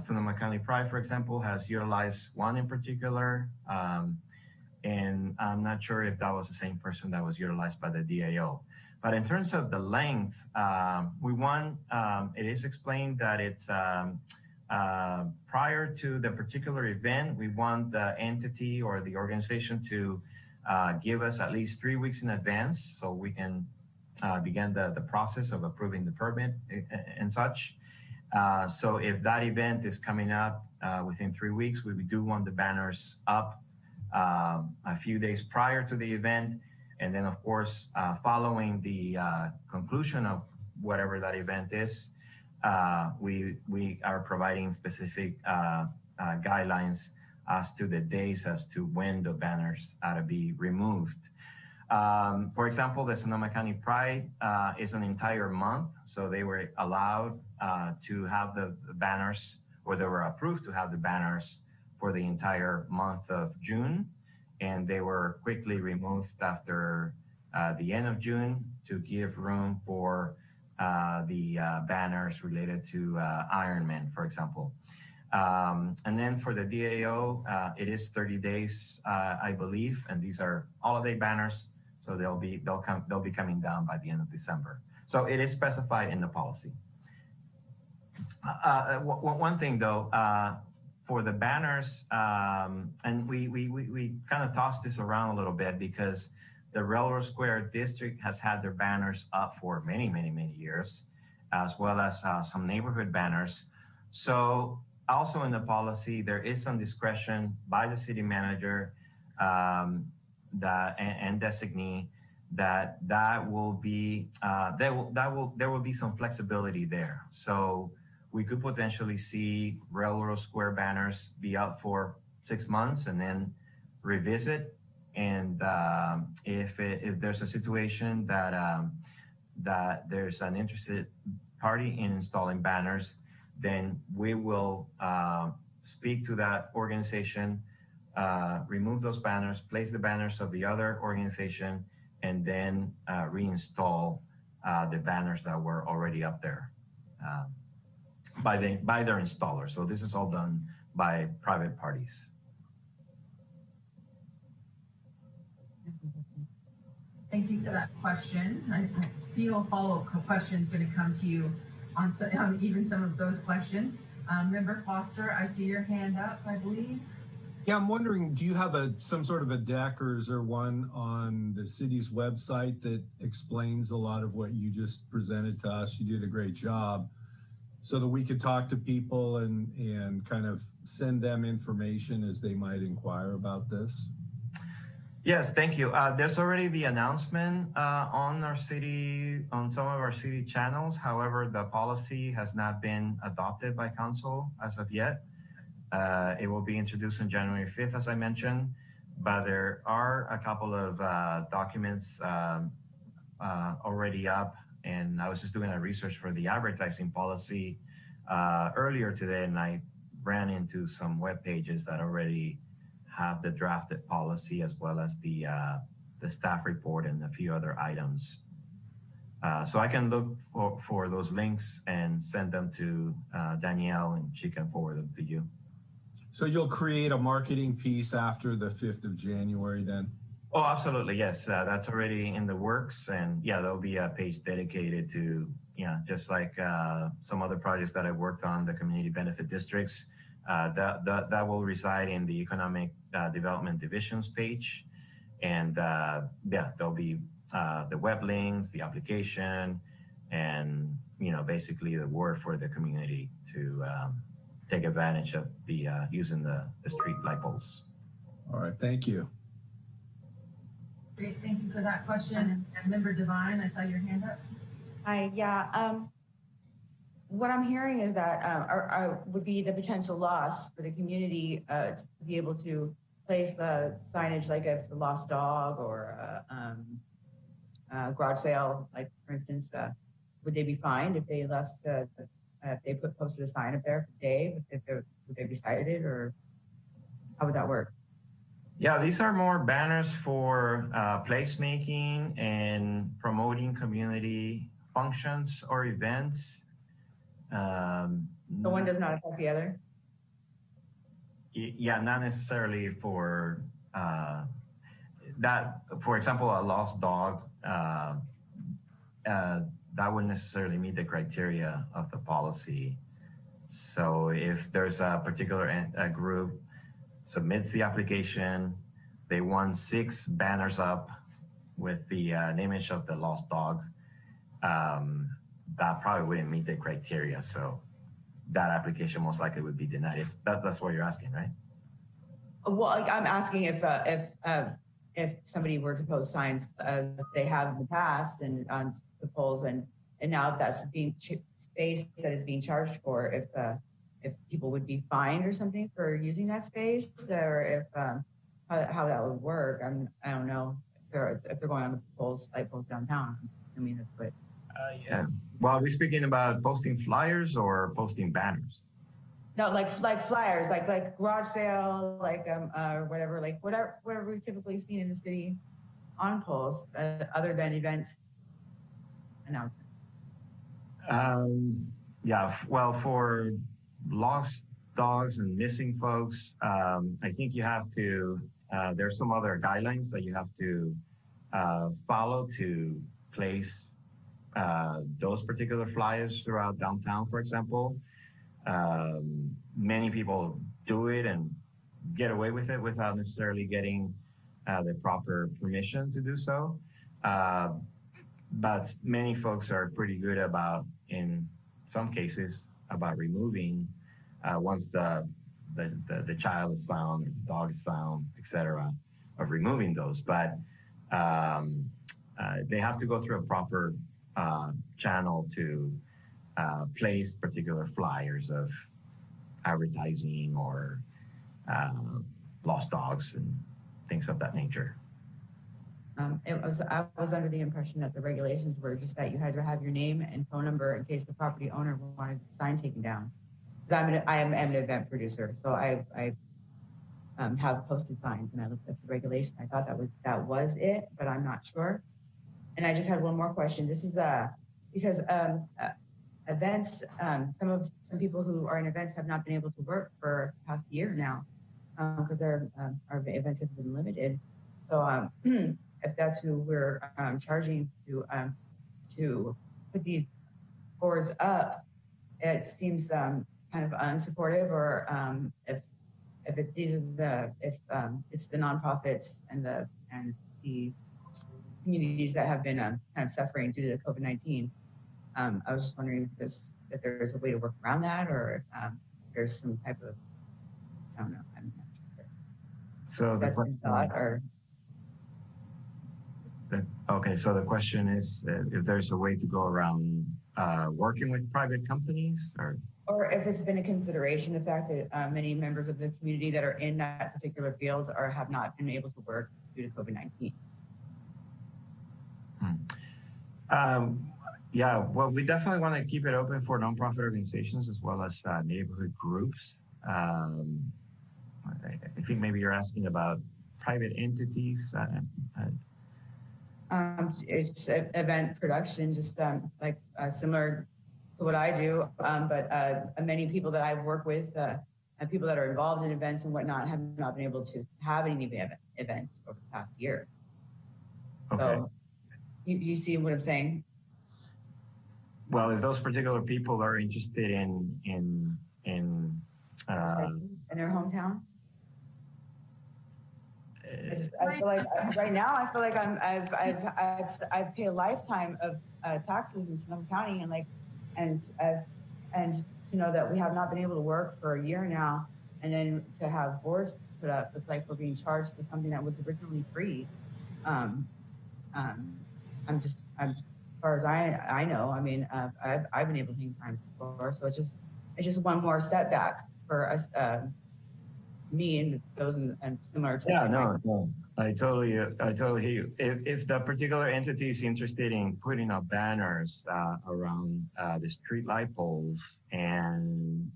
Sonoma County Pride, for example, has utilized one in particular. And I'm not sure if that was the same person that was utilized by the DAO. But in terms of the length, we want, it is explained that it's prior to the particular event, we want the entity or the organization to give us at least 3 weeks in advance so we can begin the process of approving the permit and such. So if that event is coming up within 3 weeks, we do want the banners up a few days prior to the event. And then, of course, following the conclusion of whatever that event is, we are providing specific guidelines as to the days as to when the banners are to be removed. For example, the Sonoma County Pride is an entire month, so they were allowed to have the banners, or they were approved to have the banners for the entire month of June, and they were quickly removed after the end of June to give room for the banners related to Ironman, for example. And then for the DAO, it is 30 days, I believe, and these are holiday banners, so they'll be coming down by the end of December. So it is specified in the policy. One thing though, for the banners, and we kind of tossed this around a little bit because the Railroad Square District has had their banners up for many years, as well as some neighborhood banners. So also in the policy, there is some discretion by the city manager and designee that will be there will be some flexibility there. So we could potentially see Railroad Square banners be up for 6 months and then revisit. And if there's a situation that there's an interested party in installing banners, then we will speak to that organization, remove those banners, place the banners of the other organization, and then reinstall the banners that were already up there by their installer. So this is all done by private parties. Thank you for that question. I feel follow-up questions going to come to you on even some of those questions. Member Foster, I see your hand up, I believe. Yeah, I'm wondering, do you have some sort of a deck, or is there one on the city's website that explains a lot of what you just presented to us? You did a great job, so that we could talk to people and kind of send them information as they might inquire about this. Yes, thank you. There's already the announcement on some of our city channels. However, the policy has not been adopted by council as of yet. It will be introduced on January 5th, as I mentioned, but there are a couple of documents already up, and I was just doing a research for the advertising policy earlier today, and I ran into some web pages that already have the drafted policy as well as the staff report and a few other items. So I can look for those links and send them to Danielle, and she can forward them to you. So you'll create a marketing piece after the 5th of January then? Oh, absolutely. Yes. That's already in the works. And yeah, there'll be a page dedicated to, just like some other projects that I've worked on, the community benefit districts, that will reside in the economic development divisions page. And yeah, there'll be the web links, the application, and, basically the word for the community to take advantage of the using the street light poles. All right. Thank you. Great, thank you for that question. And Member Devine, I saw your hand up. Hi, yeah. What I'm hearing is that would be the potential loss for the community to be able to place the signage like a lost dog or a garage sale, like for instance, would they be fined if they left, if they posted a sign up there for a day, would they be cited, or how would that work? Yeah, these are more banners for placemaking and promoting community functions or events. The one does not affect the other? Yeah, not necessarily for that. For example, a lost dog, that wouldn't necessarily meet the criteria of the policy. So if there's a particular group submits the application, they want 6 banners up with the image of the lost dog, that probably wouldn't meet the criteria. So that application most likely would be denied. If that's what you're asking, right? Well, I'm asking if somebody were to post signs they have in the past and on the poles, and now if that's being space that is being charged for, if people would be fined or something for using that space, or if how that would work. I don't know if they're going on the poles, light poles downtown. I mean, that's what. Yeah. Well, are we speaking about posting flyers or posting banners? No, like flyers, like garage sale, or whatever, whatever we've typically seen in the city on poles, other than event announcements. Yeah. Well, for lost dogs and missing folks, I think you have to. There's some other guidelines that you have to follow to place those particular flyers throughout downtown, for example. Many people do it and get away with it without necessarily getting the proper permission to do so. But many folks are pretty good about, in some cases, about removing once the child is found, or the dog is found, etc., of removing those. But they have to go through a proper channel to place particular flyers of advertising or lost dogs and things of that nature. I was under the impression that the regulations were just that you had to have your name and phone number in case the property owner wanted the sign taken down. Because I am an event producer, so I have posted signs, and I looked at the regulation. I thought that was it, but I'm not sure. And I just had one more question. This is because events, some people who are in events have not been able to work for the past year now because our events have been limited. So if that's who we're charging to put these boards up, it seems kind of unsupportive. Or if it's the nonprofits and the communities that have been kind of suffering due to COVID-19. I was just wondering if there's a way to work around that, or if there's some type of, I don't know, I'm not sure. So that's been thought, or. Okay, so the question is if there's a way to go around working with private companies, or? Or if it's been a consideration, the fact that many members of the community that are in that particular field have not been able to work due to COVID-19. Yeah, well, we definitely want to keep it open for nonprofit organizations as well as neighborhood groups. I think maybe you're asking about private entities. It's event production, just like similar to what I do, but many people that I work with, and people that are involved in events and whatnot, have not been able to have any events over the past year. Okay. So you see what I'm saying? Well, if those particular people are interested in their hometown. I feel like right now I feel like I've paid a lifetime of taxes in Sonoma County, and to know that we have not been able to work for a year now, and then to have boards put up, it's like we're being charged for something that was originally free. I'm just as far as I know, I mean, I've been able to hang time before, so it's just one more setback for us, me and those and similar to. Yeah, no, I totally hear you. If the particular entity is interested in putting up banners around the streetlight poles, and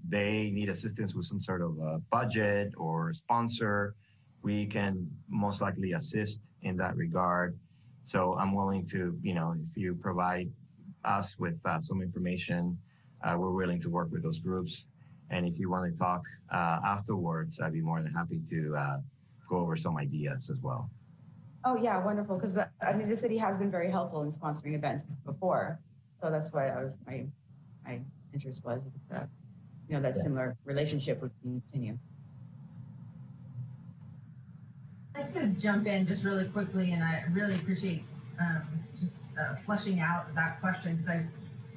they need assistance with some sort of a budget or sponsor, we can most likely assist in that regard. So I'm willing to, if you provide us with some information, we're willing to work with those groups. And if you want to talk afterwards, I'd be more than happy to go over some ideas as well. Oh yeah, wonderful. Because I mean, the city has been very helpful in sponsoring events before, so that's why my interest was, that similar relationship would continue. I'd like to jump in just really quickly, and I really appreciate fleshing out that question, because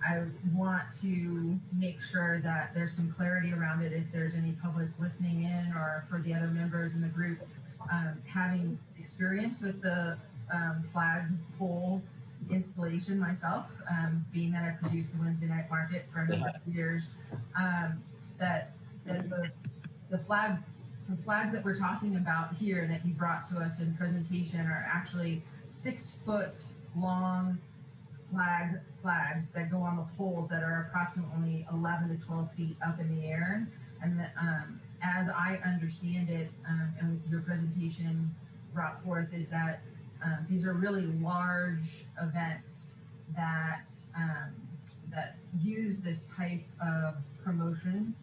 I want to make sure that there's some clarity around it if there's any public listening in, or for the other members in the group having experience with the flagpole installation myself, being that I produced the Wednesday night market for a number of years, that the flags that we're talking about here that you brought to us in presentation are actually 6 foot long flags that go on the poles that are approximately 11 to 12 feet up in the air. And as I understand it, and your presentation brought forth, is that these are really large events that use this type of promotion,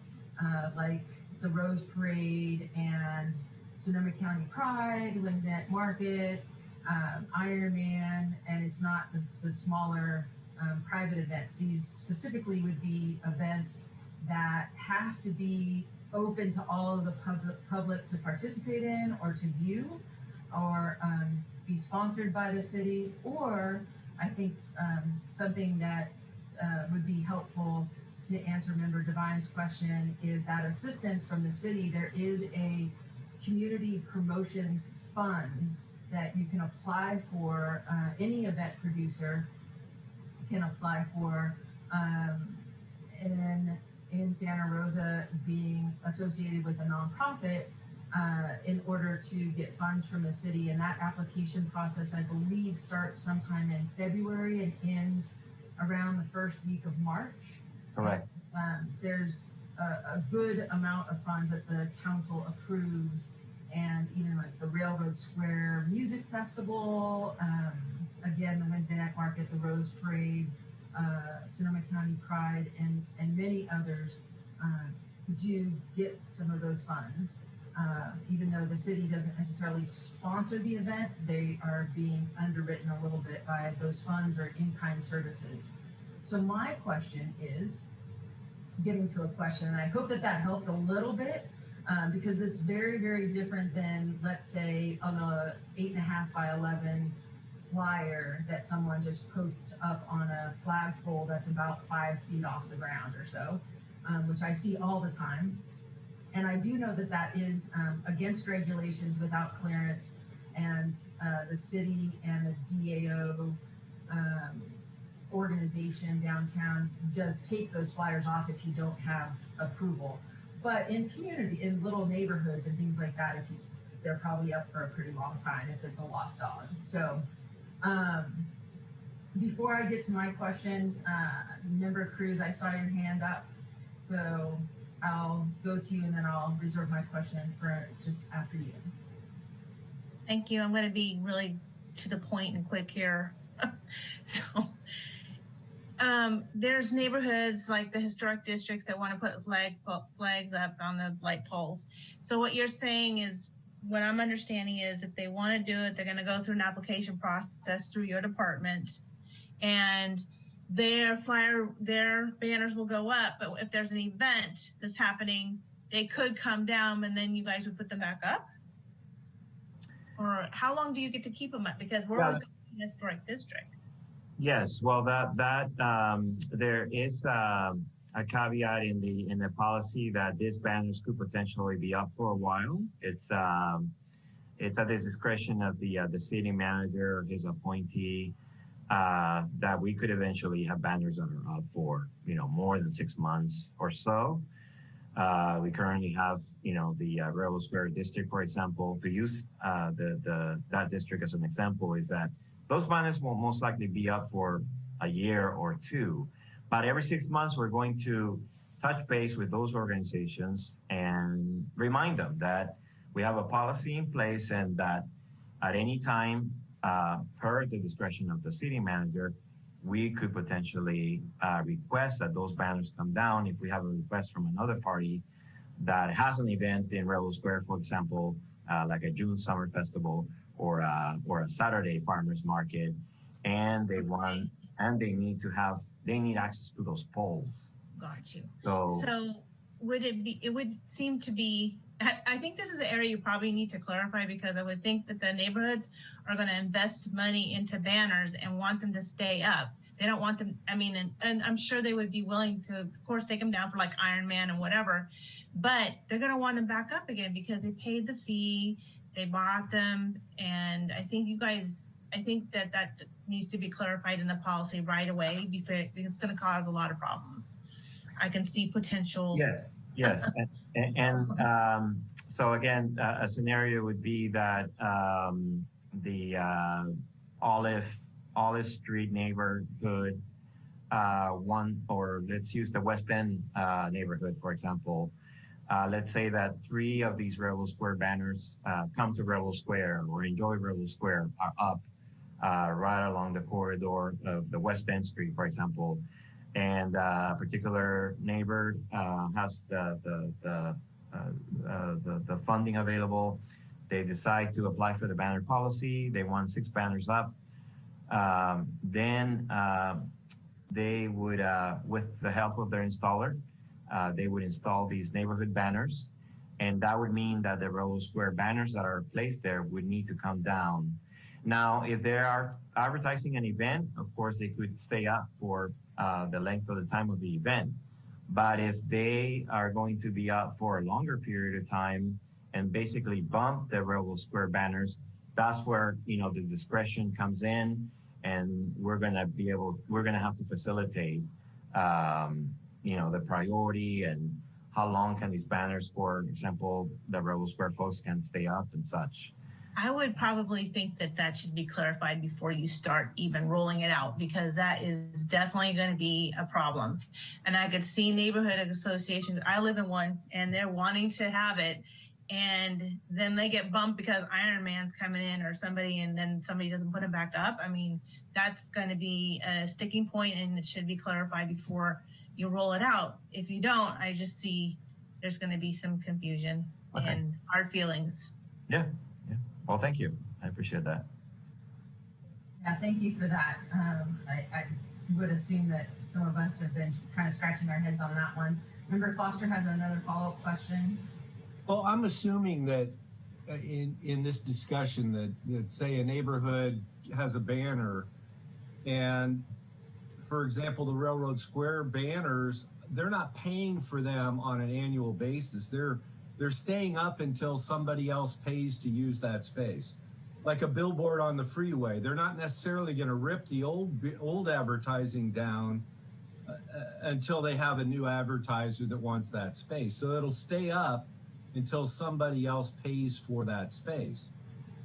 like the Rose Parade and Sonoma County Pride, Wednesday Night Market, Ironman, and it's not the smaller private events. These specifically would be events that have to be open to all of the public to participate in, or to view, or be sponsored by the city, or I think something that would be helpful to answer Member Devine's question is that assistance from the city. There is a community promotions funds that you can apply for. Any event producer can apply for in Santa Rosa, being associated with a nonprofit, in order to get funds from the city. And that application process, I believe, starts sometime in February and ends around the first week of March. Correct. There's a good amount of funds that the council approves, and even like the Railroad Square Music Festival, again, the Wednesday Night Market, the Rose Parade, Sonoma County Pride, and many others do get some of those funds. Even though the city doesn't necessarily sponsor the event, they are being underwritten a little bit by those funds or in-kind services. So my question is, getting to a question, and I hope that helped a little bit, because this is very, very different than, let's say, on a 8.5 by 11 flyer that someone just posts up on a flagpole that's about 5 feet off the ground or so, which I see all the time. And I do know that is against regulations without clearance, and the city and the DAO, organization downtown does take those flyers off if you don't have approval. But in little neighborhoods and things like that, they're probably up for a pretty long time if it's a lost dog. So before I get to my questions, Member Cruz, I saw your hand up. So I'll go to you and then I'll reserve my question for just after you. Thank you. I'm going to be really to the point and quick here. So there's neighborhoods like the historic districts that want to put flags up on the light poles. So what you're saying is, what I'm understanding is if they want to do it, they're going to go through an application process through your department, and their banners will go up. But if there's an event that's happening, they could come down and then you guys would put them back up? Or how long do you get to keep them up? Because we're always going to be a historic district. Yes, well, there is a caveat in the policy that these banners could potentially be up for a while. It's at the discretion of the city manager or his appointee that we could eventually have banners that are up for more than 6 months or so. We currently have the Railroad Square district, for example. To use that district as an example, is that those banners will most likely be up for a year or two, but every 6 months we're going to touch base with those organizations and remind them that we have a policy in place and that at any time, per the discretion of the city manager, we could potentially request that those banners come down if we have a request from another party that has an event in Railroad Square, for example, like a June Summer Festival or a Saturday farmers market, and they need access to those poles. Got you. So it would seem to be, I think this is an area you probably need to clarify, because I would think that the neighborhoods are going to invest money into banners and want them to stay up. They don't want them, and I'm sure they would be willing to, of course, take them down for like Iron Man and whatever, but they're going to want them back up again because they paid the fee, they bought them, and I think that needs to be clarified in the policy right away because it's going to cause a lot of problems. I can see potential. Yes. So again, a scenario would be that the Olive Street neighborhood, or let's use the West End neighborhood, for example. Let's say that 3 of these Rebel Square banners come to Rebel Square or enjoy Rebel Square are up right along the corridor of the West End Street, for example. And a particular neighbor has the funding available. They decide to apply for the banner policy. They want 6 banners up. Then they would, with the help of their installer, they would install these neighborhood banners. And that would mean that the Rebel Square banners that are placed there would need to come down. Now, if they are advertising an event, of course, they could stay up for the length of the time of the event. But if they are going to be up for a longer period of time and basically bump the Rebel Square banners, that's where the discretion comes in, and we're gonna have to facilitate the priority and how long can these banners, for example, the Rebel Square folks can stay up and such. I would probably think that should be clarified before you start even rolling it out, because that is definitely going to be a problem. And I could see neighborhood associations, I live in one, and they're wanting to have it, and then they get bumped because Iron Man's coming in or somebody, and then somebody doesn't put it back up. That's going to be a sticking point, and it should be clarified before you roll it out. If you don't, I just see there's going to be some confusion and hard feelings. Yeah. Well, thank you. I appreciate that. Yeah, thank you for that. I would assume that some of us have been kind of scratching our heads on that one. Member Foster has another follow-up question. Well, I'm assuming that in this discussion that say a neighborhood has a banner, and for example, the Railroad Square banners, they're not paying for them on an annual basis. They're staying up until somebody else pays to use that space. like a billboard on the freeway. They're not necessarily going to rip the old advertising down until they have a new advertiser that wants that space. So it'll stay up until somebody else pays for that space.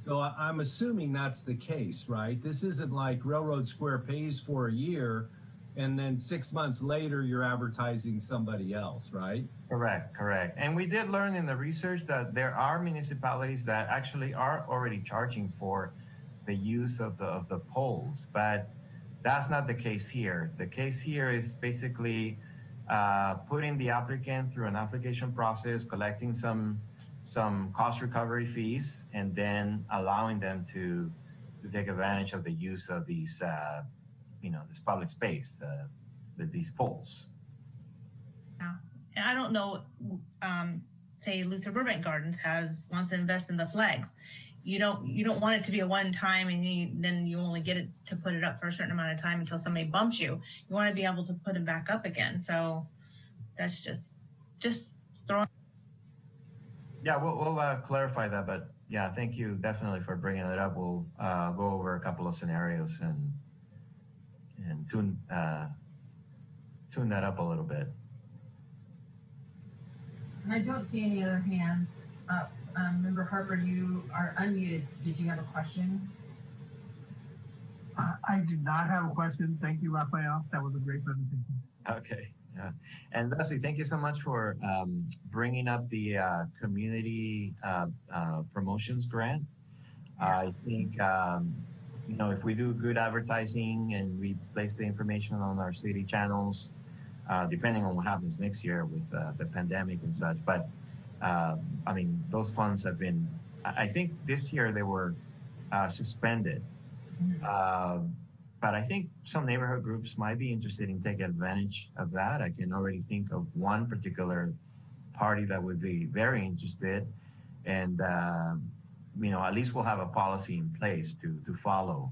So I'm assuming that's the case, right? This isn't like Railroad Square pays for a year and then 6 months later you're advertising somebody else, right? Correct, correct. And we did learn in the research that there are municipalities that actually are already charging for the use of the poles, but that's not the case here. The case here is basically putting the applicant through an application process, collecting some cost recovery fees, and then allowing them to take advantage of the use of these, this public space, these poles. Yeah. And I don't know, say Luther Burbank Gardens wants to invest in the flags. You don't want it to be a one time and then you only get it to put it up for a certain amount of time until somebody bumps you. You want to be able to put them back up again. So that's just throwing. Yeah, we'll clarify that, but yeah, thank you definitely for bringing it up. We'll go over a couple of scenarios and tune that up a little bit. And I don't see any other hands up. Member Harper, you are unmuted. Did you have a question? I did not have a question. Thank you, Rafael. That was a great presentation. Okay. Yeah. And Leslie, thank you so much for bringing up the community promotions grant. I think, if we do good advertising and we place the information on our city channels, depending on what happens next year with the pandemic and such, but those funds have been, I think this year they were suspended. But I think some neighborhood groups might be interested in taking advantage of that. I can already think of one particular party that would be very interested. And, at least we'll have a policy in place to follow.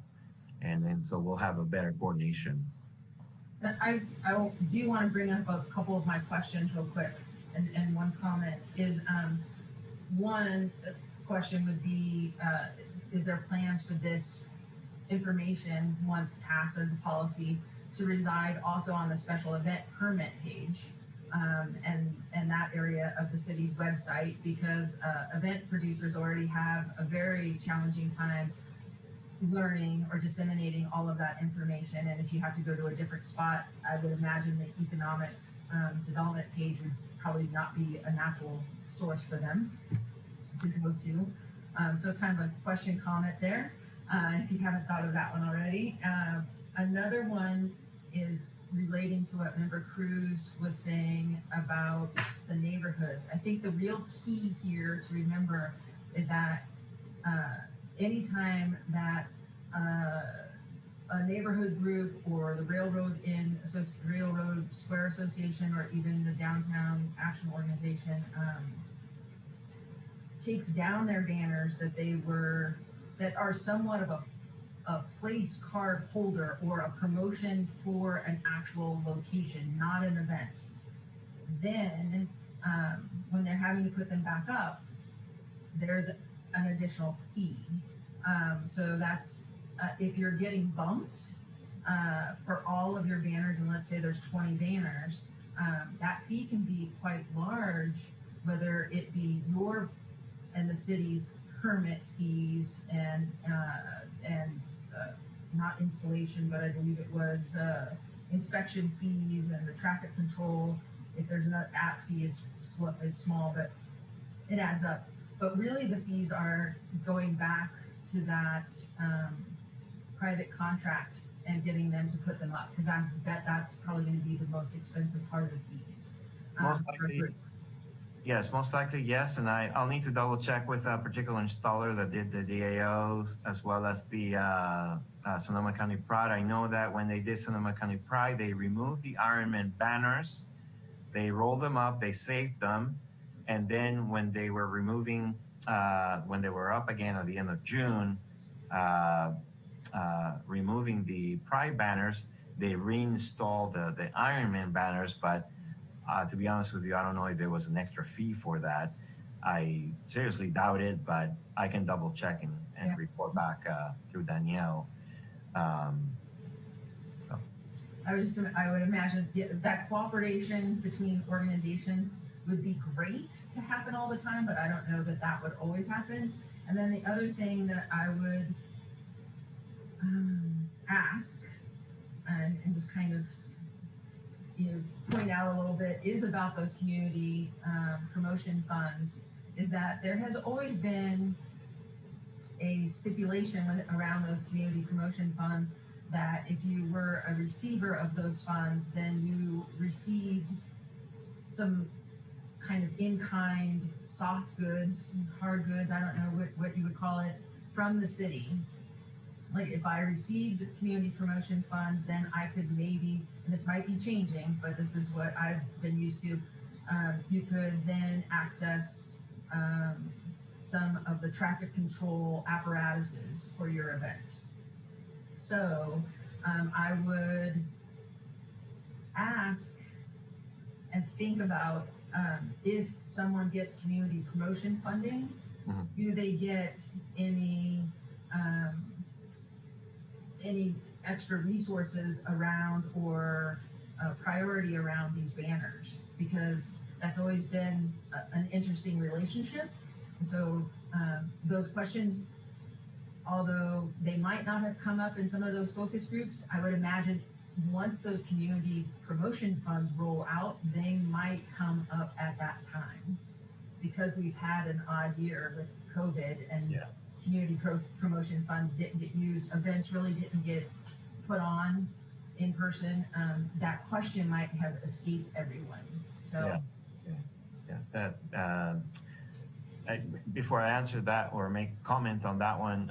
And then so we'll have a better coordination. I do want to bring up a couple of my questions real quick. And one comment is, one question would be, is there plans for this information, once passed as a policy, to reside also on the special event permit page and that area of the city's website? Because event producers already have a very challenging time learning or disseminating all of that information. And if you have to go to a different spot, I would imagine the economic development page would probably not be a natural source for them to go to. So kind of a question comment there, if you haven't thought of that one already. Another one is relating to what Member Cruz was saying about the neighborhoods. I think the real key here to remember is that anytime that a neighborhood group or the Railroad Square Association or even the Downtown Action Organization takes down their banners that are somewhat of a place card holder or a promotion for an actual location, not an event, then when they're having to put them back up, there's an additional fee. So that's if you're getting bumped for all of your banners, and let's say there's 20 banners, that fee can be quite large, whether it be your and the city's permit fees and not installation, but I believe it was inspection fees and the traffic control. If there's another app fee, it's small, but it adds up. But really the fees are going back to that private contract and getting them to put them up, because I bet that's probably going to be the most expensive part of the fees. Most likely, yes. And I'll need to double check with a particular installer that did the DAOs as well as the Sonoma County Pride. I know that when they did Sonoma County Pride, they removed the Ironman banners, they rolled them up, they saved them, and then when they were removing, when they were up again at the end of June, removing the Pride banners, they reinstalled the Ironman banners, but to be honest with you, I don't know if there was an extra fee for that. I seriously doubt it, but I can double check and report back through Danielle. I would imagine that cooperation between organizations would be great to happen all the time, but I don't know that that would always happen. And then the other thing that I would ask and just kind of point out a little bit is about those community promotion funds, is that there has always been a stipulation around those community promotion funds that if you were a receiver of those funds, then you received some kind of in-kind soft goods, hard goods, I don't know what you would call it, from the city. Like if I received community promotion funds, then I could maybe, and this might be changing, but this is what I've been used to, you could then access some of the traffic control apparatuses for your event. So I would ask and think about if someone gets community promotion funding, do they get any extra resources around or priority around these banners? Because that's always been an interesting relationship. And so those questions, although they might not have come up in some of those focus groups, I would imagine once those community promotion funds roll out, they might come up at that time. Because we've had an odd year with COVID and community promotion funds didn't get used, events really didn't get put on in person, that question might have escaped everyone. So before I answer that or make comment on that one,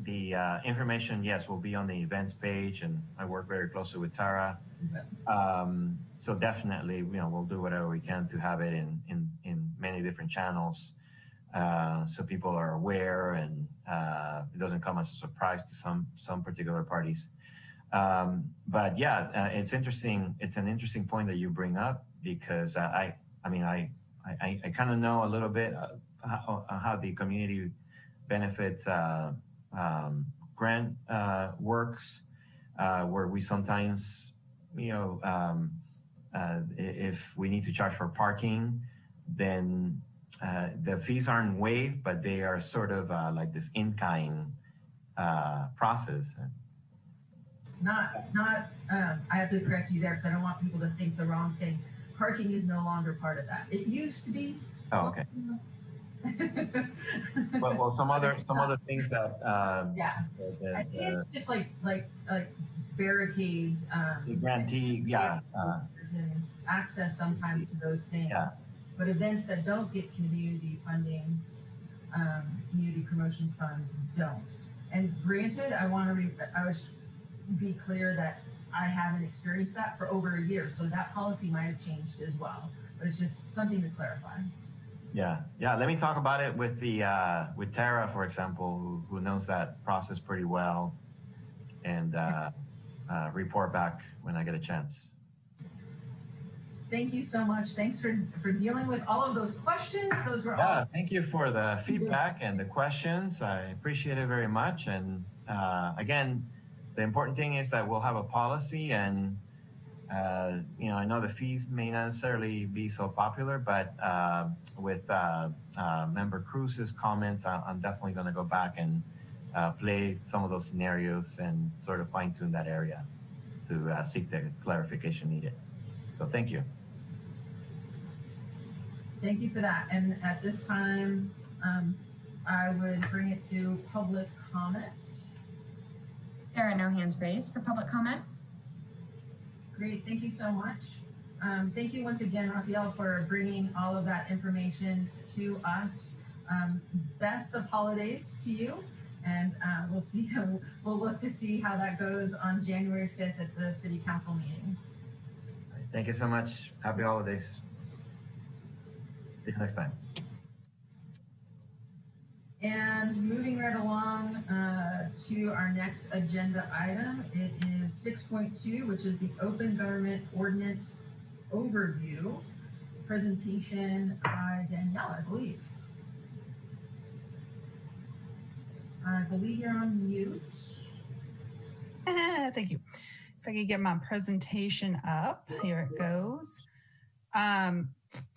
the information, yes, will be on the events page, and I work very closely with Tara. So definitely, we'll do whatever we can to have it in many different channels, so people are aware and it doesn't come as a surprise to some particular parties. But yeah, it's interesting. It's an interesting point that you bring up, because I kind of know a little bit how the community benefits grant works, where we sometimes, if we need to charge for parking, then the fees aren't waived, but they are sort of like this in-kind process. I have to correct you there because I don't want people to think the wrong thing. Parking is no longer part of that. It used to be. Oh, okay. well, some other things that I think it's just like barricades. The grantee, and access sometimes to those things. Yeah. But events that don't get community funding, community promotions funds don't. And granted, I was be clear that I haven't experienced that for over a year, so that policy might have changed as well. But it's just something to clarify. Yeah. Let me talk about it with with Tara, for example, who knows that process pretty well, and report back when I get a chance. Thank you so much. Thanks for dealing with all of those questions. Those were Thank you for the feedback and the questions. I appreciate it very much. And again, the important thing is that we'll have a policy, and I know the fees may not necessarily be so popular, but with Member Cruz's comments, I'm definitely going to go back and play some of those scenarios and sort of fine tune that area to seek the clarification needed. So thank you. Thank you for that. And at this time, I would bring it to public comment. There are no hands raised for public comment. Great, thank you so much. Thank you once again, Rafael, for bringing all of that information to us. Best of holidays to you, and we'll look to see how that goes on January 5th at the City Council meeting. Thank you so much. Happy holidays. See you next time. And moving right along to our next agenda item, it is 6.2, which is the Open Government Ordinance Overview. presentation by Danielle, I believe. I believe you're on mute. Thank you. If I could get my presentation up, here it goes.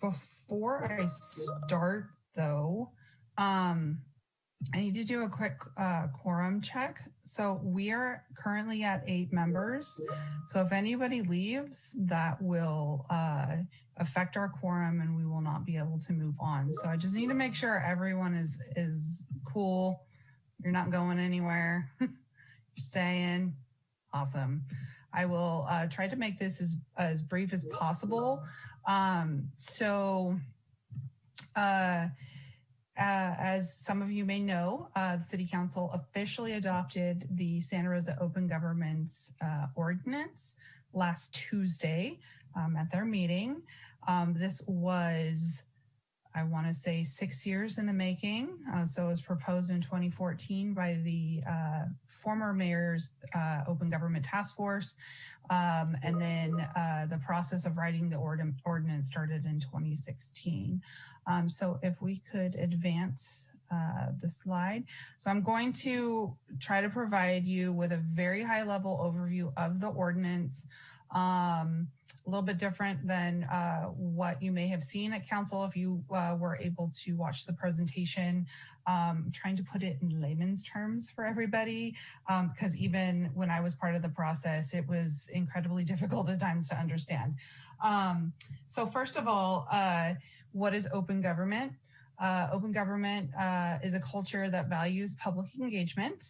Before I start though, I need to do a quick quorum check. So we are currently at 8 members. So if anybody leaves, that will affect our quorum and we will not be able to move on. So I just need to make sure everyone is cool. You're not going anywhere. You're staying. Awesome. I will try to make this as brief as possible. As some of you may know, the City Council officially adopted the Santa Rosa Open Governments Ordinance last Tuesday at their meeting. This was, I want to say, 6 years in the making. So it was proposed in 2014 by the former mayor's Open Government Task Force. And then the process of writing the ordinance started in 2016. So if we could advance the slide. So I'm going to try to provide you with a very high level overview of the ordinance. A little bit different than what you may have seen at council if you were able to watch the presentation. Trying to put it in layman's terms for everybody, because even when I was part of the process, it was incredibly difficult at times to understand. So first of all, what is open government? Open government is a culture that values public engagement.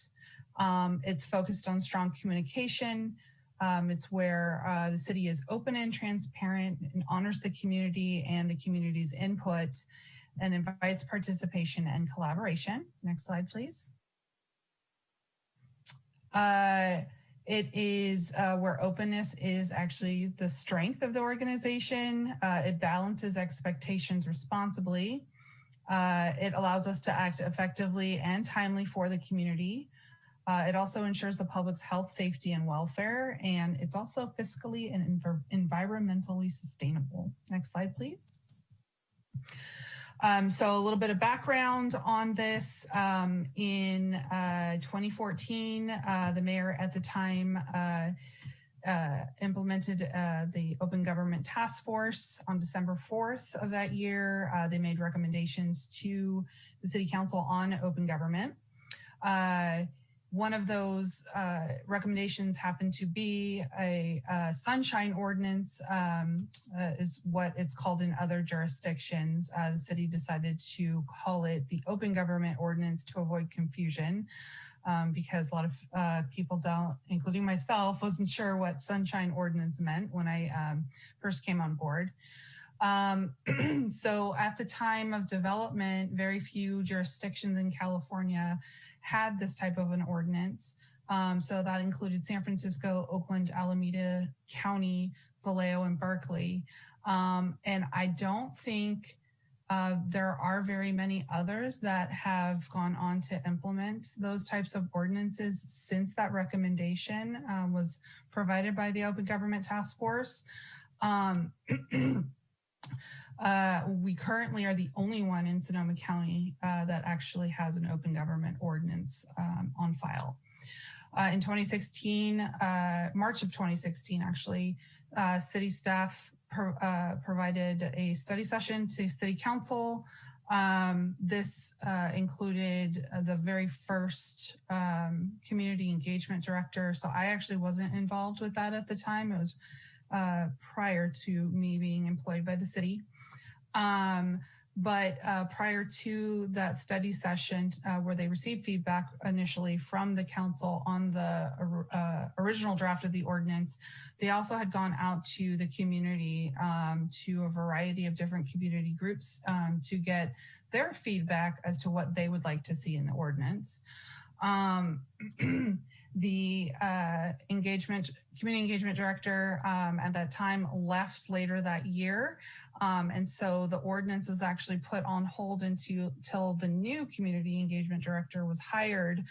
It's focused on strong communication. It's where the city is open and transparent and honors the community and the community's input and invites participation and collaboration. Next slide, please. It is where openness is actually the strength of the organization. It balances expectations responsibly. It allows us to act effectively and timely for the community. It also ensures the public's health, safety, and welfare, and it's also fiscally and environmentally sustainable. Next slide, please. So a little bit of background on this. In 2014, the mayor at the time implemented the Open Government Task Force on December 4th of that year. They made recommendations to the City Council on open government. One of those recommendations happened to be a sunshine ordinance, is what it's called in other jurisdictions. The city decided to call it the Open Government Ordinance to avoid confusion, because a lot of people don't, including myself, wasn't sure what sunshine ordinance meant when I first came on board. So at the time of development, very few jurisdictions in California had this type of an ordinance. So that included San Francisco, Oakland, Alameda County, Vallejo, and Berkeley. And I don't think there are very many others that have gone on to implement those types of ordinances since that recommendation was provided by the Open Government Task Force. We currently are the only one in Sonoma County that actually has an open government ordinance on file. In 2016, March of 2016, actually, city staff provided a study session to City Council. This included the very first community engagement director. So I actually wasn't involved with that at the time. It was prior to me being employed by the city. But prior to that study session where they received feedback initially from the council on the original draft of the ordinance, they also had gone out to the community, to a variety of different community groups to get their feedback as to what they would like to see in the ordinance. The community engagement director at that time left later that year. And so the ordinance was actually put on hold until the new community engagement director was hired.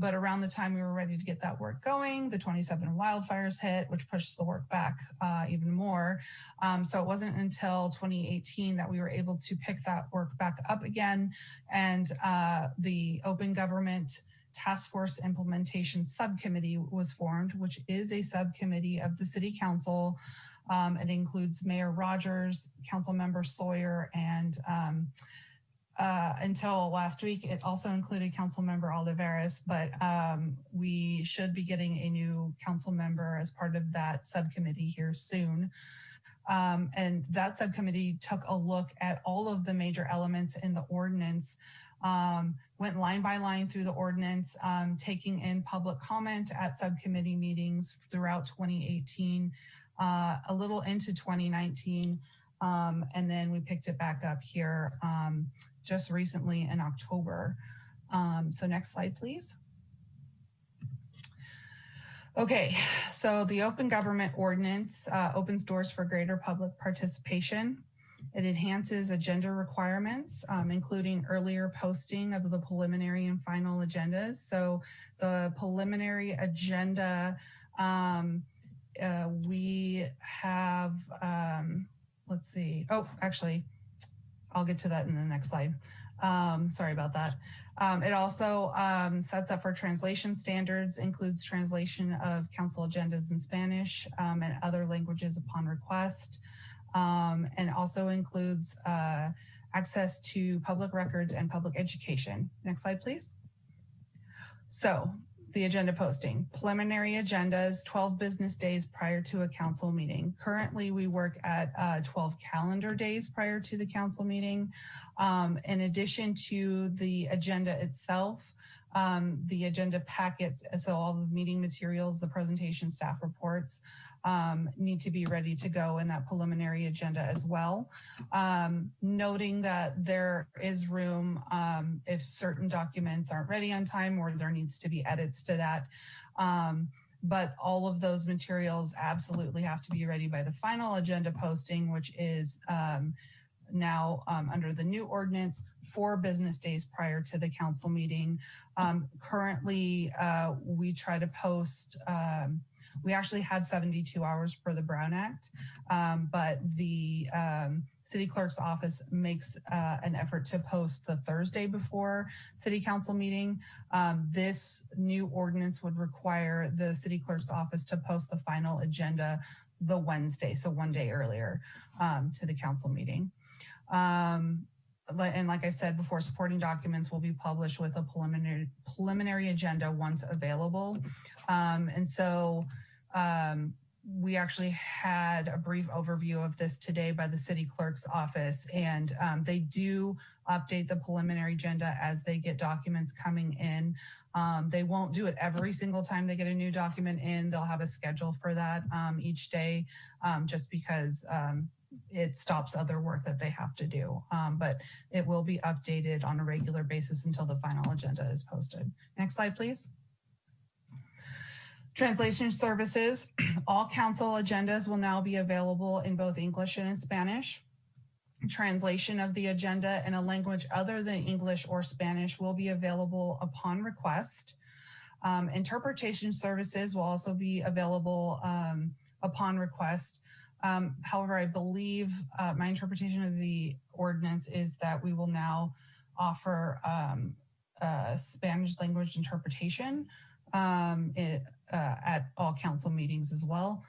But around the time we were ready to get that work going, the 27 wildfires hit, which pushed the work back even more. So it wasn't until 2018 that we were able to pick that work back up again. And the Open Government Task Force Implementation Subcommittee was formed, which is a subcommittee of the City Council. It includes Mayor Rogers, Councilmember Sawyer, and until last week, it also included Councilmember Olivares, but we should be getting a new council member as part of that subcommittee here soon. And that subcommittee took a look at all of the major elements in the ordinance, went line by line through the ordinance, taking in public comment at subcommittee meetings throughout 2018, a little into 2019, and then we picked it back up here just recently in October. So next slide, please. Okay, so the Open Government Ordinance opens doors for greater public participation. It enhances agenda requirements, including earlier posting of the preliminary and final agendas. So the preliminary agenda, we have, let's see. Oh, actually, I'll get to that in the next slide. Sorry about that. It also sets up for translation standards, includes translation of council agendas in Spanish and other languages upon request, and also includes access to public records and public education. Next slide, please. So the agenda posting, preliminary agendas, 12 business days prior to a council meeting. Currently, we work at 12 calendar days prior to the council meeting. In addition to the agenda itself, the agenda packets, so all the meeting materials, the presentation, staff reports, need to be ready to go in that preliminary agenda as well. Noting that there is room if certain documents aren't ready on time or there needs to be edits to that. But all of those materials absolutely have to be ready by the final agenda posting, which is now under the new ordinance 4 business days prior to the council meeting. Currently, we try to post, we actually have 72 hours per the Brown Act, but the city clerk's office makes an effort to post the Thursday before city council meeting. This new ordinance would require the city clerk's office to post the final agenda the Wednesday, so 1 day earlier to the council meeting. And like I said before, supporting documents will be published with a preliminary agenda once available. And so we actually had a brief overview of this today by the city clerk's office, and they do update the preliminary agenda as they get documents coming in. They won't do it every single time they get a new document in. They'll have a schedule for that each day, just because it stops other work that they have to do. But it will be updated on a regular basis until the final agenda is posted. Next slide, please. Translation services. All council agendas will now be available in both English and in Spanish. Translation of the agenda in a language other than English or Spanish will be available upon request. Interpretation services will also be available upon request. However, I believe my interpretation of the ordinance is that we will now offer Spanish language interpretation at all council meetings as well.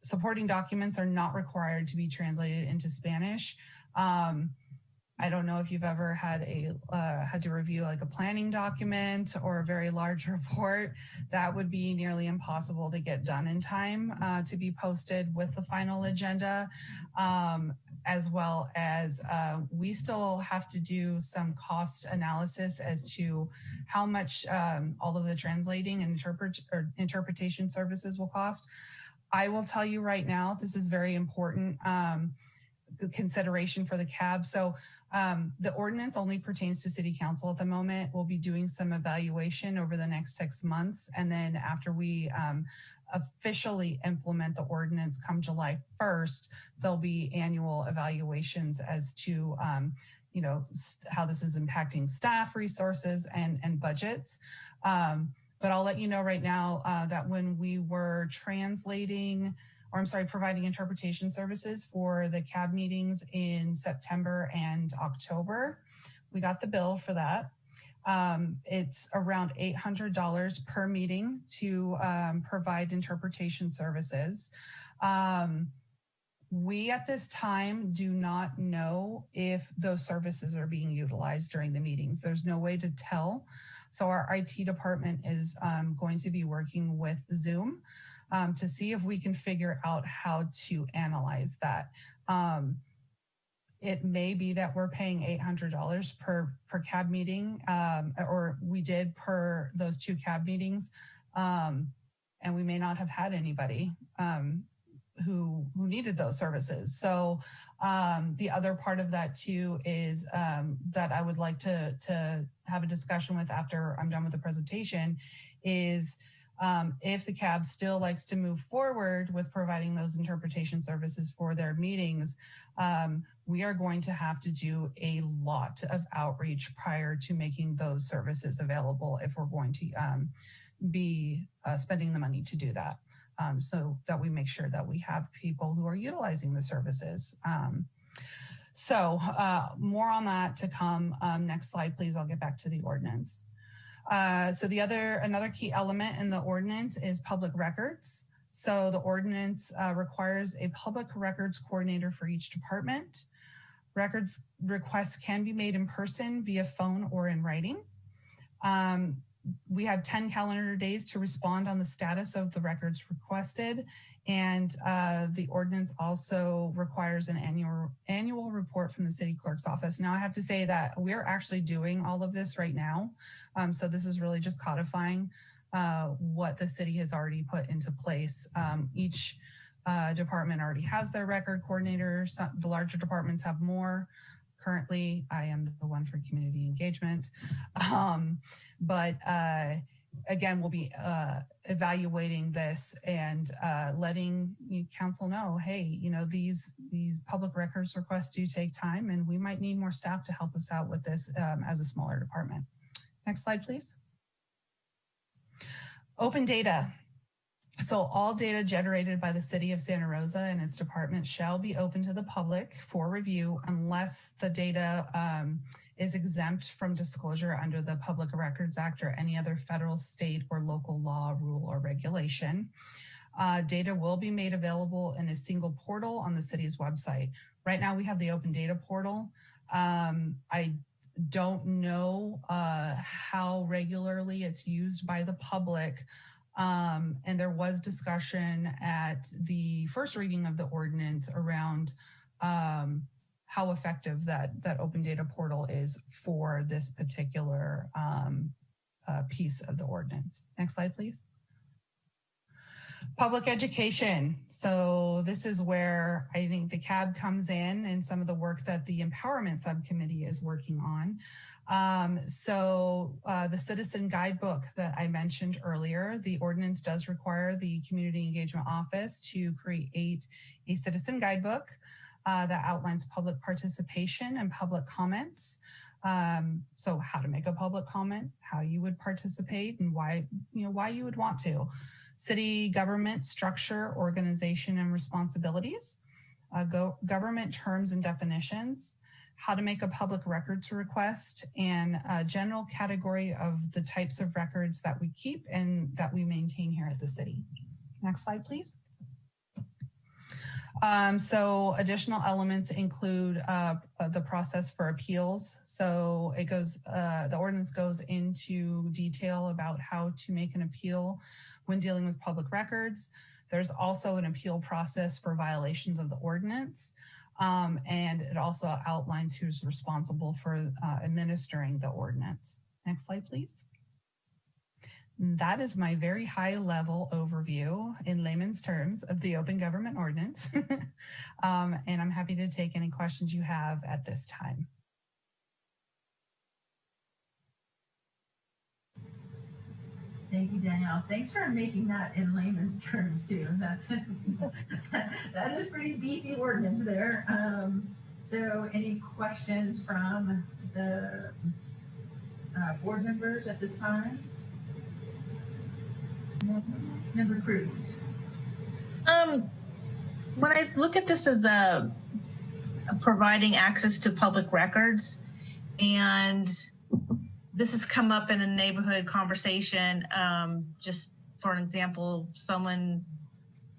Supporting documents are not required to be translated into Spanish. I don't know if you've ever had to review like a planning document or a very large report. That would be nearly impossible to get done in time to be posted with the final agenda, as well as we still have to do some cost analysis as to how much all of the translating and interpretation services will cost. I will tell you right now, this is very important consideration for the CAB. So the ordinance only pertains to city council at the moment. We'll be doing some evaluation over the next 6 months. And then after we officially implement the ordinance come July 1st, there'll be annual evaluations as to you know, how this is impacting staff resources and budgets. But I'll let you know right now that when we were providing interpretation services for the CAB meetings in September and October, we got the bill for that. It's around $800 per meeting to provide interpretation services. We at this time do not know if those services are being utilized during the meetings. There's no way to tell. So our IT department is going to be working with Zoom to see if we can figure out how to analyze that. It may be that we're paying $800 per CAB meeting, or we did per those 2 CAB meetings, and we may not have had anybody who needed those services. So the other part of that too is that I would like to have a discussion with after I'm done with the presentation is if the CAB still likes to move forward with providing those interpretation services for their meetings, we are going to have to do a lot of outreach prior to making those services available if we're going to be spending the money to do that. So that we make sure that we have people who are utilizing the services. More on that to come. Next slide, please. I'll get back to the ordinance. So another key element in the ordinance is public records. So the ordinance requires a public records coordinator for each department. Records requests can be made in person, via phone, or in writing. We have 10 calendar days to respond on the status of the records requested. And the ordinance also requires an annual report from the city clerk's office. Now I have to say that we're actually doing all of this right now. So this is really just codifying what the city has already put into place. Each department already has their record coordinator. The larger departments have more. Currently, I am the one for community engagement. Again, we'll be evaluating this and letting council know, hey, these public records requests do take time, and we might need more staff to help us out with this as a smaller department. Next slide, please. Open data. So all data generated by the city of Santa Rosa and its departments shall be open to the public for review unless the data is exempt from disclosure under the Public Records Act or any other federal, state, or local law, rule, or regulation. Data will be made available in a single portal on the city's website. Right now we have the open data portal. I don't know how regularly it's used by the public. And there was discussion at the first reading of the ordinance around how effective that open data portal is for this particular piece of the ordinance. Next slide, please. Public education. So this is where I think the CAB comes in and some of the work that the empowerment subcommittee is working on. The citizen guidebook that I mentioned earlier, the ordinance does require the community engagement office to create a citizen guidebook that outlines public participation and public comments. So how to make a public comment, how you would participate, and why you would want to. City government structure, organization, and responsibilities, government terms and definitions, how to make a public records request, and a general category of the types of records that we keep and that we maintain here at the city. Next slide, please. So additional elements include the process for appeals. So it goes, the ordinance goes into detail about how to make an appeal when dealing with public records. There's also an appeal process for violations of the ordinance. And it also outlines who's responsible for administering the ordinance. Next slide, please. That is my very high level overview in layman's terms of the open government ordinance. And I'm happy to take any questions you have at this time. Thank you, Danielle. Thanks for making that in layman's terms too. That is pretty beefy ordinance there. So any questions from the board members at this time? Member Cruz. When I look at this as a providing access to public records, and this has come up in a neighborhood conversation, just for an example, someone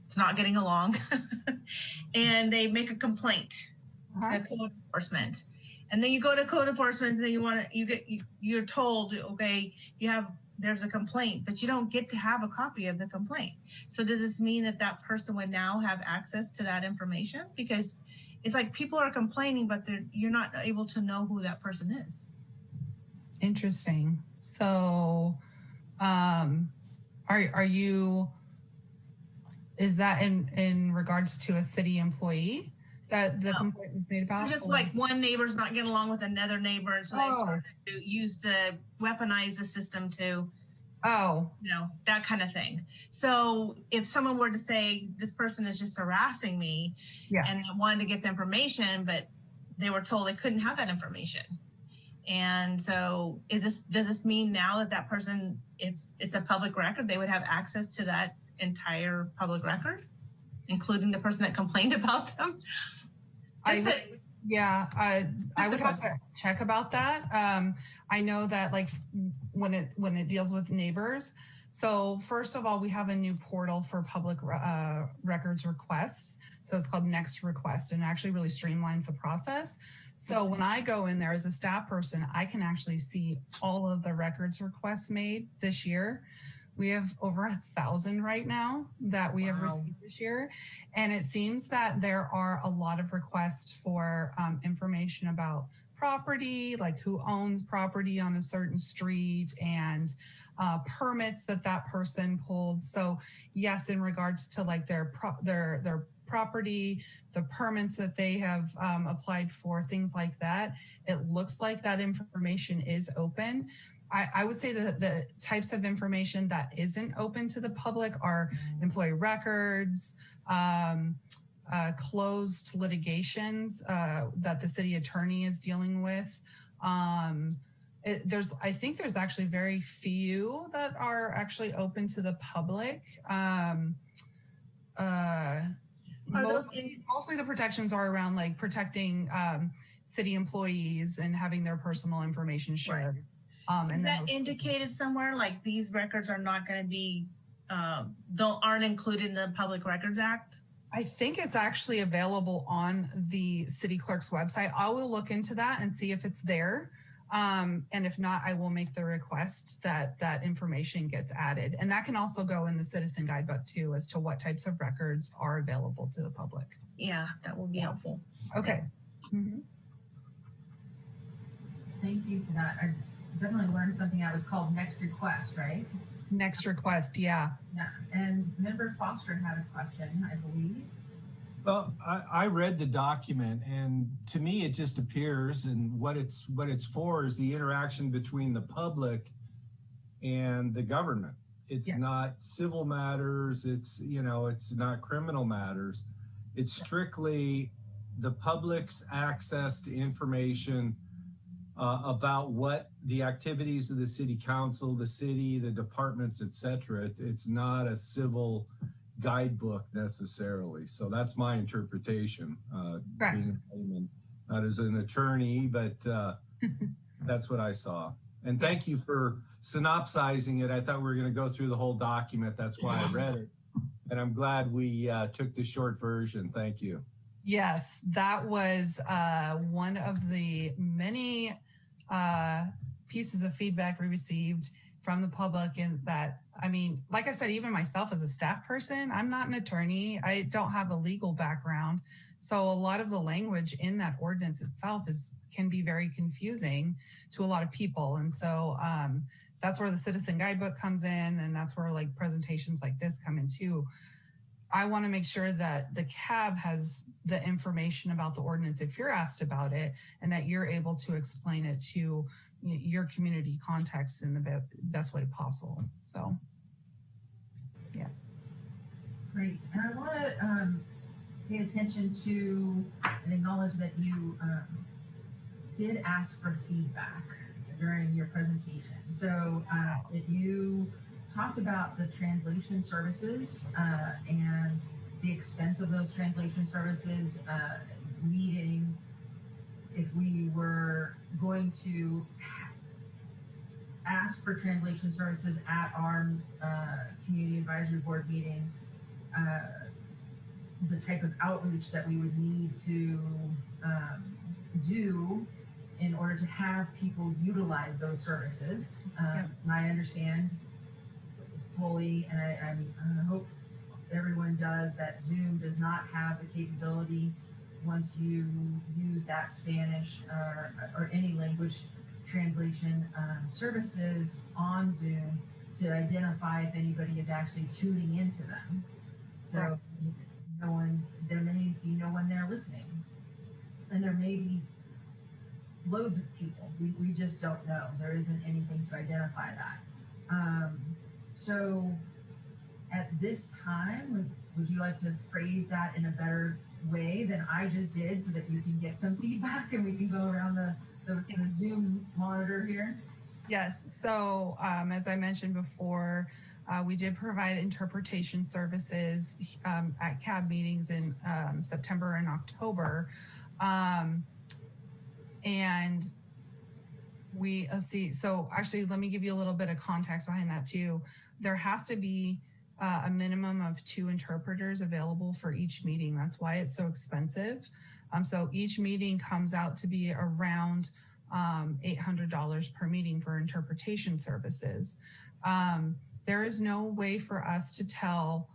is not getting along and they make a complaint to code enforcement. And then you go to code enforcement and then you're told, okay, there's a complaint, but you don't get to have a copy of the complaint. So does this mean that that person would now have access to that information? Because it's like people are complaining, but you're not able to know who that person is. Interesting. So, are you? Is that in regards to a city employee that the complaint was made about? Just like one neighbor's not getting along with another neighbor, and so they started to weaponize the system to, that kind of thing. So if someone were to say this person is just harassing me, and wanted to get the information, but they were told they couldn't have that information. And so does this mean now that person, if it's a public record, they would have access to that entire public record, including the person that complained about them? I would have to check about that. I know that like when it deals with neighbors. So first of all, we have a new portal for public records requests. So it's called Next Request, and it actually really streamlines the process. So when I go in there as a staff person, I can actually see all of the records requests made this year. We have over 1,000 right now that we have received this year. And it seems that there are a lot of requests for information about property, like who owns property on a certain street, and permits that person pulled. So yes, in regards to like their property, the permits that they have applied for, things like that, it looks like that information is open. I would say that the types of information that isn't open to the public are employee records, closed litigations that the city attorney is dealing with. I think there's actually very few that are actually open to the public. Mostly the protections are around like protecting city employees and having their personal information shared. Right. Is that indicated somewhere? Like these records are not going to be, aren't included in the Public Records Act? I think it's actually available on the city clerk's website. I will look into that and see if it's there. And if not, I will make the request that that information gets added. And that can also go in the citizen guidebook too, as to what types of records are available to the public. Yeah, that would be helpful. Okay. Mm-hmm. Thank you for that. I definitely learned something that was called Next Request, right? Next Request, yeah. Yeah, and Member Foster had a question, I believe. Well, I read the document, and to me, it just appears, and what it's for is the interaction between the public and the government. It's not civil matters. It's not criminal matters. It's strictly the public's access to information about what the activities of the city council, the city, the departments, etc. It's not a civil guidebook necessarily. So that's my interpretation. Being a layman, not as an attorney, but that's what I saw. And thank you for synopsizing it. I thought we were going to go through the whole document. That's why I read it. And I'm glad we took the short version. Thank you. Yes, that was one of the many pieces of feedback we received from the public. And that, I mean, like I said, even myself as a staff person, I'm not an attorney. I don't have a legal background. So a lot of the language in that ordinance itself can be very confusing to a lot of people. And so that's where the citizen guidebook comes in, and that's where like presentations like this come in too. I want to make sure that the CAB has the information about the ordinance if you're asked about it, and that you're able to explain it to your community context in the best way possible. So, yeah. Great. And I want to pay attention to and acknowledge that you did ask for feedback during your presentation. So if you talked about the translation services and the expense of those translation services, needing, if we were going to ask for translation services at our community advisory board meetings, the type of outreach that we would need to do in order to have people utilize those services. And I understand fully, and I hope everyone does, that Zoom does not have the capability, once you use that Spanish or any language translation services on Zoom, to identify if anybody is actually tuning into them. So there may be no one there listening, and there may be loads of people. We just don't know. There isn't anything to identify that. So at this time, would you like to phrase that in a better way than I just did, so that you can get some feedback and we can go around the Zoom monitor here? Yes. So as I mentioned before, we did provide interpretation services at CAB meetings in September and October. And we see, so actually, let me give you a little bit of context behind that too. There has to be a minimum of 2 interpreters available for each meeting. That's why it's so expensive. So each meeting comes out to be around $800 per meeting for interpretation services. There is no way for us to tell,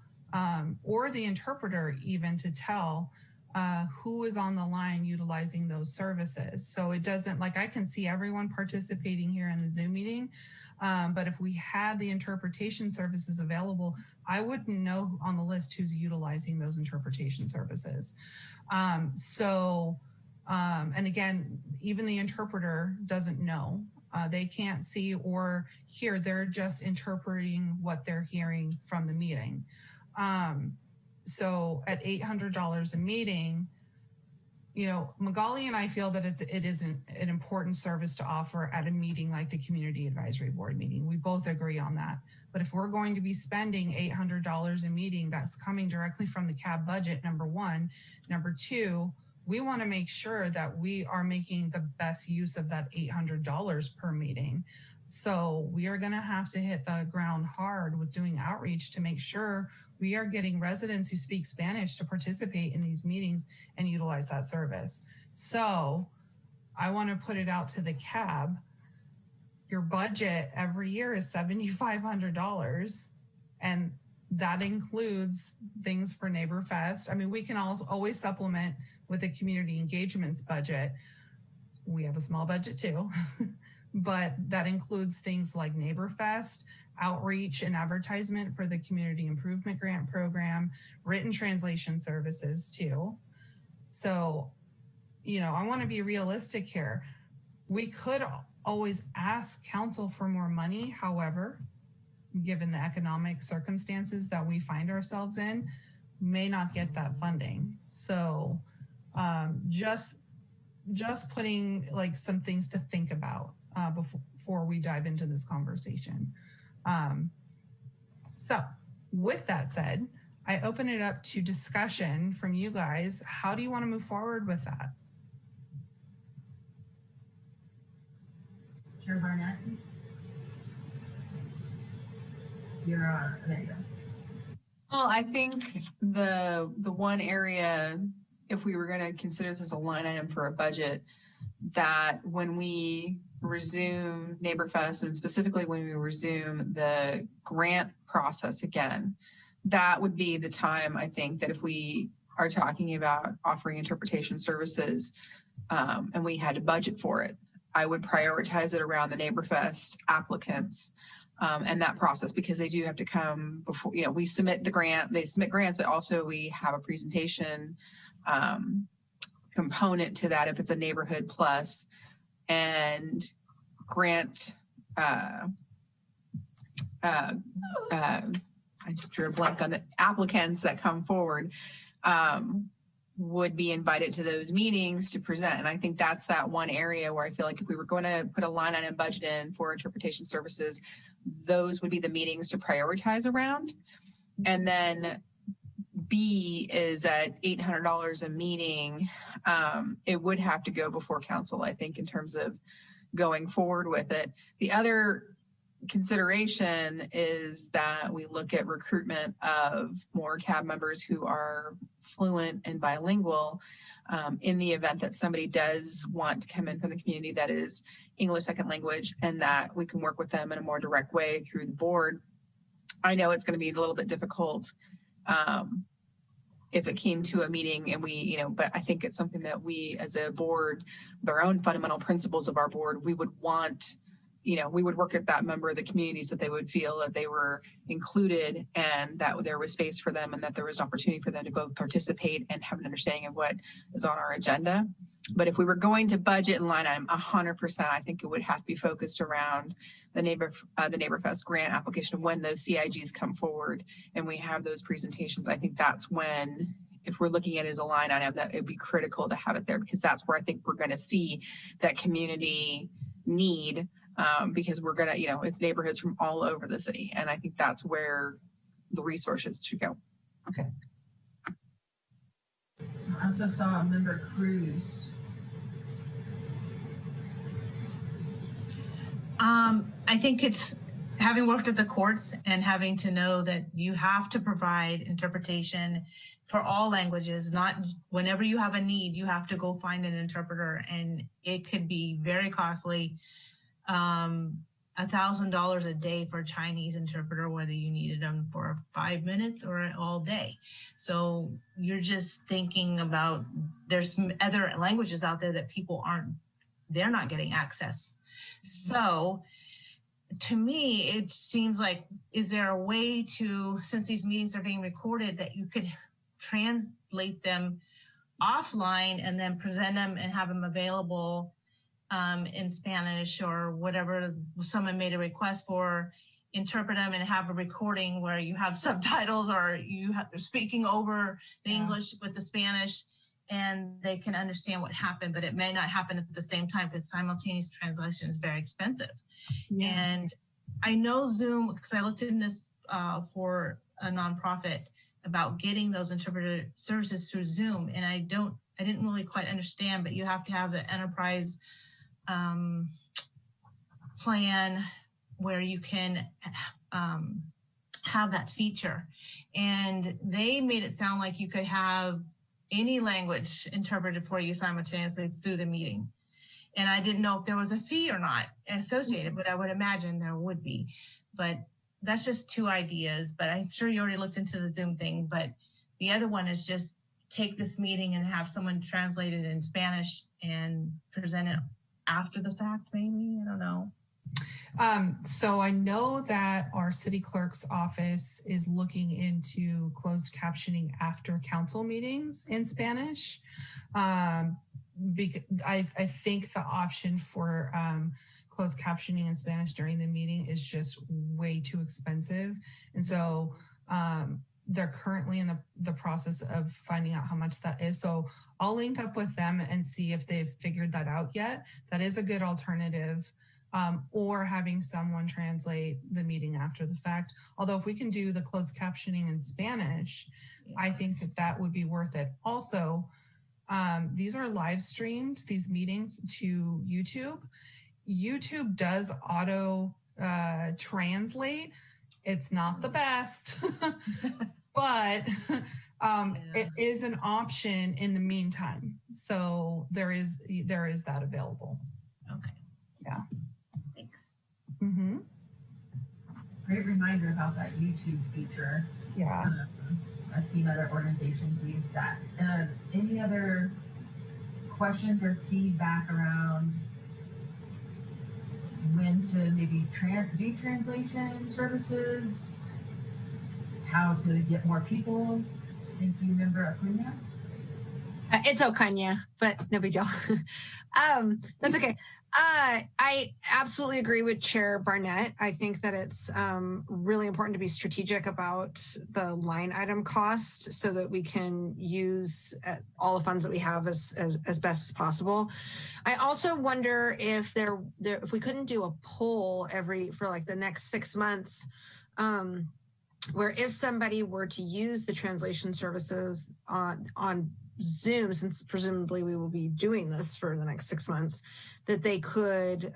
or the interpreter even to tell, who is on the line utilizing those services. So it doesn't, like, I can see everyone participating here in the Zoom meeting, but if we had the interpretation services available, I wouldn't know on the list who's utilizing those interpretation services. And again, even the interpreter doesn't know. They can't see or hear. They're just interpreting what they're hearing from the meeting. So at $800 a meeting, you know, Magali and I feel that it is an important service to offer at a meeting like the Community Advisory Board meeting. We both agree on that. But if we're going to be spending $800 a meeting, that's coming directly from the CAB budget, number one. Number two, we want to make sure that we are making the best use of that $800 per meeting. So we are going to have to hit the ground hard with doing outreach to make sure we are getting residents who speak Spanish to participate in these meetings and utilize that service. So I want to put it out to the CAB. Your budget every year is $7,500, and that includes things for NeighborFest. I mean, we can always supplement with a community engagements budget. We have a small budget too, but that includes things like NeighborFest, outreach and advertisement for the Community Improvement Grant Program, written translation services too. So, you know, I want to be realistic here. We could always ask council for more money. However, given the economic circumstances that we find ourselves in, may not get that funding. So just putting like some things to think about before we dive into this conversation. So with that said, I open it up to discussion from you guys. How do you want to move forward with that? Chair Barnett? You're there you go. Well, I think the one area, if we were going to consider this as a line item for a budget, that when we resume NeighborFest, and specifically when we resume the grant process again, that would be the time, I think, that if we are talking about offering interpretation services and we had to budget for it, I would prioritize it around the NeighborFest applicants and that process, because they do have to come before, you know, we submit the grant, they submit grants, but also we have a presentation component to that if it's a neighborhood plus, and grant, I just drew a blank on the applicants that come forward. would be invited to those meetings to present. And I think that's that one area where I feel like if we were going to put a line item budget in for interpretation services, those would be the meetings to prioritize around. And then B is at $800 a meeting. It would have to go before council, I think, in terms of going forward with it. The other consideration is that we look at recruitment of more cab members who are fluent and bilingual in the event that somebody does want to come in from the community that is English second language, and that we can work with them in a more direct way through the board. I know it's going to be a little bit difficult if it came to a meeting and we, but I think it's something that we as a board, their own fundamental principles of our board, we would want, we would work at that member of the community so that they would feel that they were included and that there was space for them and that there was an opportunity for them to both participate and have an understanding of what is on our agenda. But if we were going to budget and line item 100%, I think it would have to be focused around the NeighborFest grant application. When those CIGs come forward and we have those presentations, I think that's when, if we're looking at it as a line item, that it'd be critical to have it there, because that's where I think we're going to see that community need. Because we're gonna, it's neighborhoods from all over the city, and I think that's where the resources should go. Okay. I also saw a member Cruz. I think it's having worked at the courts and having to know that you have to provide interpretation for all languages. Not whenever you have a need, you have to go find an interpreter, and it could be very costly. $1,000 a day for a Chinese interpreter, whether you needed them for 5 minutes or all day. So you're just thinking about, there's other languages out there that people they're not getting access. So to me, it seems like, is there a way to, since these meetings are being recorded, that you could translate them offline and then present them and have them available in Spanish or whatever someone made a request for, interpret them and have a recording where you have subtitles or you're speaking over the English with the Spanish, and they can understand what happened, but it may not happen at the same time because simultaneous translation is very expensive. Yeah. And I know Zoom, because I looked in this for a nonprofit about getting those interpreter services through Zoom, and I didn't really quite understand, but you have to have the enterprise plan where you can have that feature. And they made it sound like you could have any language interpreted for you simultaneously through the meeting. And I didn't know if there was a fee or not associated, but I would imagine there would be. But that's just two ideas, but I'm sure you already looked into the Zoom thing. But the other one is just take this meeting and have someone translate it in Spanish and present it after the fact, maybe, I don't know. So I know that our city clerk's office is looking into closed captioning after council meetings in Spanish. Because I think the option for closed captioning in Spanish during the meeting is just way too expensive. And so they're currently in the process of finding out how much that is. So I'll link up with them and see if they've figured that out yet. That is a good alternative. Or having someone translate the meeting after the fact. Although if we can do the closed captioning in Spanish, I think that would be worth it. Also, these are live streamed, these meetings, to YouTube. YouTube does auto translate. It's not the best, but it is an option in the meantime. So there is that available. Okay. Yeah. Thanks. Mm-hmm. Great reminder about that YouTube feature. Yeah. I've seen other organizations use that. Any other questions or feedback around when to maybe do translation services, how to get more people? Thank you, Member Acuna. It's Okanya, but no big deal. That's okay. I absolutely agree with Chair Barnett. I think that it's really important to be strategic about the line item cost so that we can use all the funds that we have as best as possible. I also wonder if if we couldn't do a poll for like the next 6 months, where if somebody were to use the translation services on Zoom, since presumably we will be doing this for the next 6 months, that they could,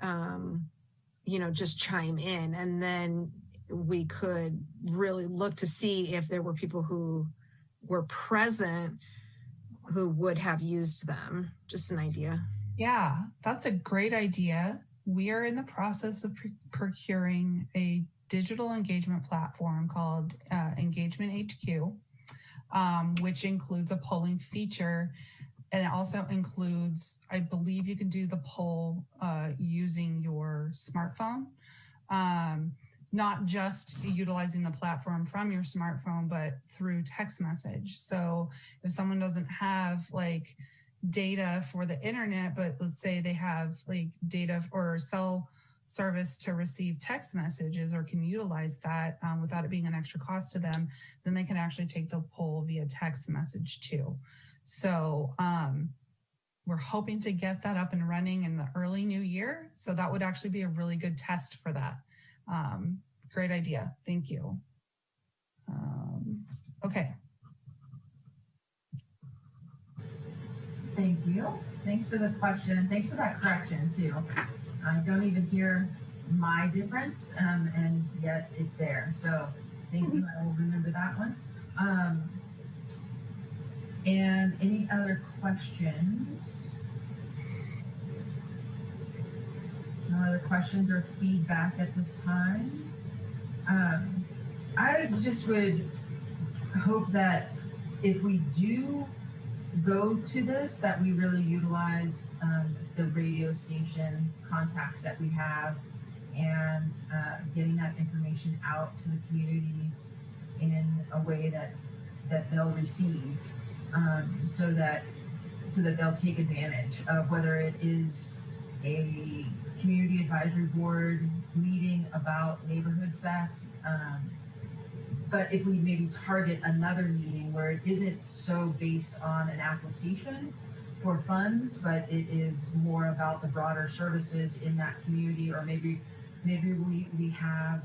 just chime in, and then we could really look to see if there were people who were present who would have used them. Just an idea. Yeah, that's a great idea. We are in the process of procuring a digital engagement platform called Engagement HQ. Which includes a polling feature. And it also includes, I believe you can do the poll using your smartphone. It's not just utilizing the platform from your smartphone, but through text message. So if someone doesn't have like data for the internet, but let's say they have like data or cell service to receive text messages or can utilize that without it being an extra cost to them, then they can actually take the poll via text message too. So we're hoping to get that up and running in the early new year. So that would actually be a really good test for that. Great idea. Thank you. Okay. Thank you. Thanks for the question, and thanks for that correction too. I don't even hear my difference, and yet it's there. So thank you. I will remember that one. And any other questions? No other questions or feedback at this time. I just would hope that if we do go to this, that we really utilize the radio station contacts that we have, and getting that information out to the communities in a way that they'll receive, so that they'll take advantage of, whether it is a community advisory board meeting about Neighborhood Fest, but if we maybe target another meeting where it isn't so based on an application for funds, but it is more about the broader services in that community, or maybe we have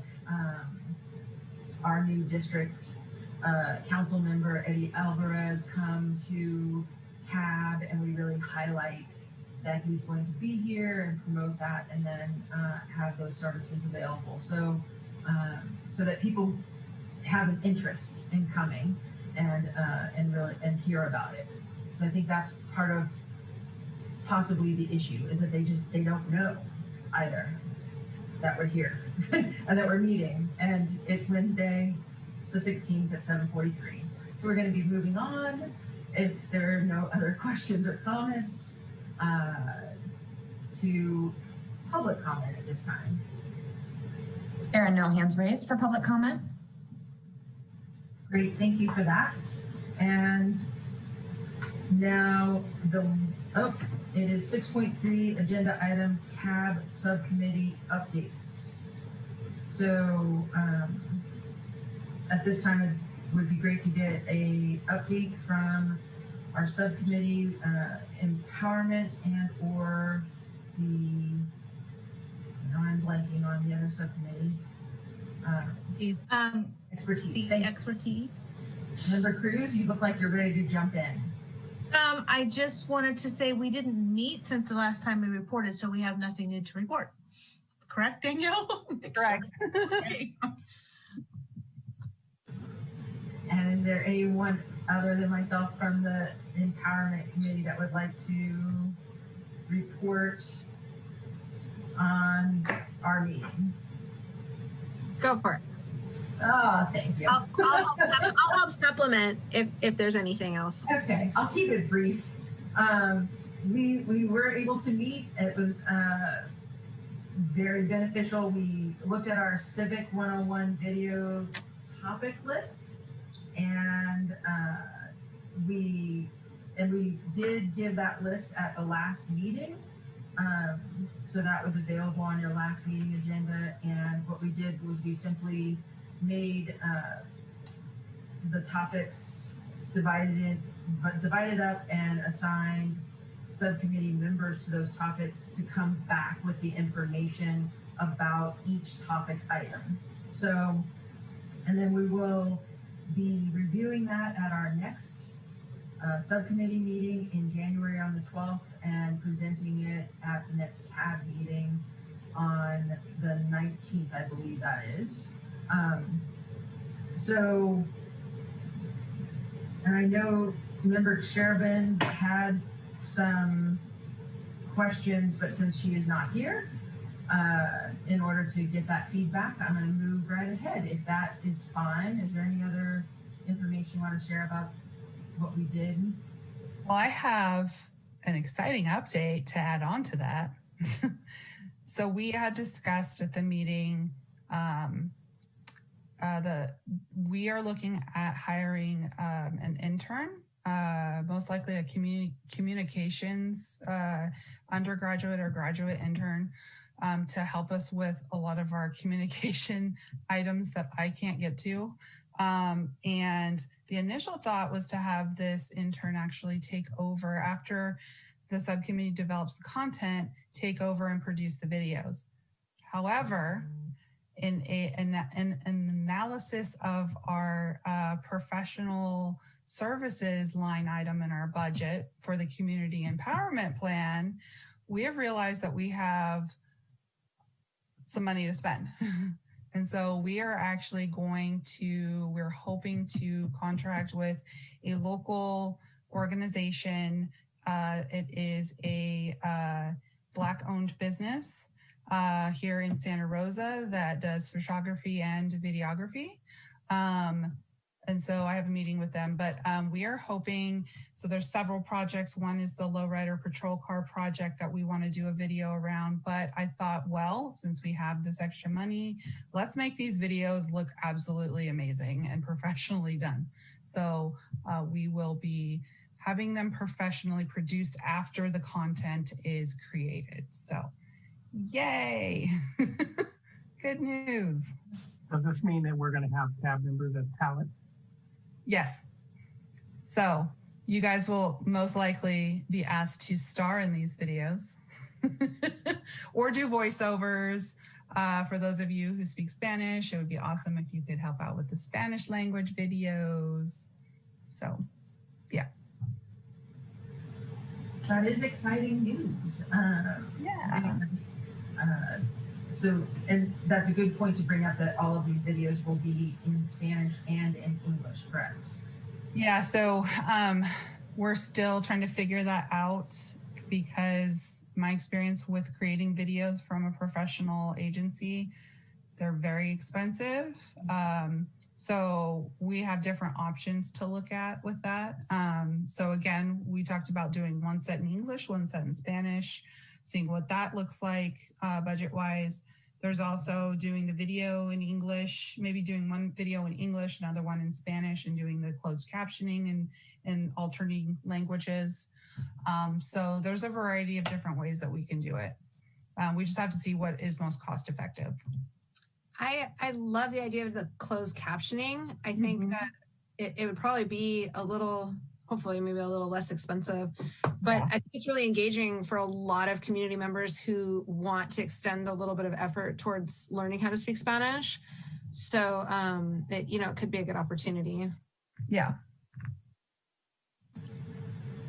our new district council member Eddie Alvarez come to CAB, and we really highlight that he's going to be here and promote that, and then have those services available. So that people have an interest in coming and really hear about it. So I think that's part of possibly the issue, is that they don't know either that we're here and that we're meeting, and it's Wednesday the 16th at 7:43. So we're going to be moving on. If there are no other questions or comments, to public comment at this time. There are no hands raised for public comment. Great, thank you for that. And now it is 6.3 agenda item CAB subcommittee updates. So at this time, it would be great to get a update from our subcommittee, empowerment, and or I'm blanking on the other subcommittee. Expertise. The expertise. Member Cruz, you look like you're ready to jump in. I just wanted to say we didn't meet since the last time we reported, so we have nothing new to report. Correct, Danielle? Correct. Okay. And is there anyone other than myself from the empowerment committee that would like to report on our meeting? Go for it. Oh, thank you. I'll help supplement if there's anything else. Okay, I'll keep it brief. We were able to meet. It was very beneficial. We looked at our Civic 101 video topic list, and we and we did give that list at the last meeting. So that was available on your last meeting agenda. And what we did was we simply made the topics divided up and assigned subcommittee members to those topics to come back with the information about each topic item. So, and then we will be reviewing that at our next subcommittee meeting in January on the 12th and presenting it at the next CAB meeting on the 19th, I believe that is. So, and I know Member Cherubin had some questions, but since she is not here, in order to get that feedback, I'm going to move right ahead. If that is fine, is there any other information you want to share about what we did? Well, I have an exciting update to add on to that. So we had discussed at the meeting, we are looking at hiring an intern, most likely a communications undergraduate or graduate intern, to help us with a lot of our communication items that I can't get to. And the initial thought was to have this intern actually take over after the subcommittee develops the content, take over and produce the videos. However, in an analysis of our professional services line item in our budget for the community empowerment plan, we have realized that we have some money to spend. And so we are actually we're hoping to contract with a local organization. It is a Black-owned business here in Santa Rosa that does photography and videography. And so I have a meeting with them, but we are hoping, so there's several projects. One is the lowrider patrol car project that we want to do a video around, but I thought, well, since we have this extra money, let's make these videos look absolutely amazing and professionally done. So we will be having them professionally produced after the content is created. So yay, good news. Does this mean that we're going to have CAB members as talents? Yes. So you guys will most likely be asked to star in these videos or do voiceovers. For those of you who speak Spanish, it would be awesome if you could help out with the Spanish language videos. So, yeah. That is exciting news. Yeah. So, and that's a good point to bring up that all of these videos will be in Spanish and in English, correct? Yeah, so we're still trying to figure that out because my experience with creating videos from a professional agency, they're very expensive. So we have different options to look at with that. So again, we talked about doing one set in English, one set in Spanish, seeing what that looks like budget-wise. There's also doing the video in English, maybe doing one video in English, another one in Spanish, and doing the closed captioning and alternating languages. So there's a variety of different ways that we can do it. We just have to see what is most cost-effective. I love the idea of the closed captioning. I think that it would probably be a little, hopefully maybe a little less expensive, but I think it's really engaging for a lot of community members who want to extend a little bit of effort towards learning how to speak Spanish. So it, it could be a good opportunity. Yeah.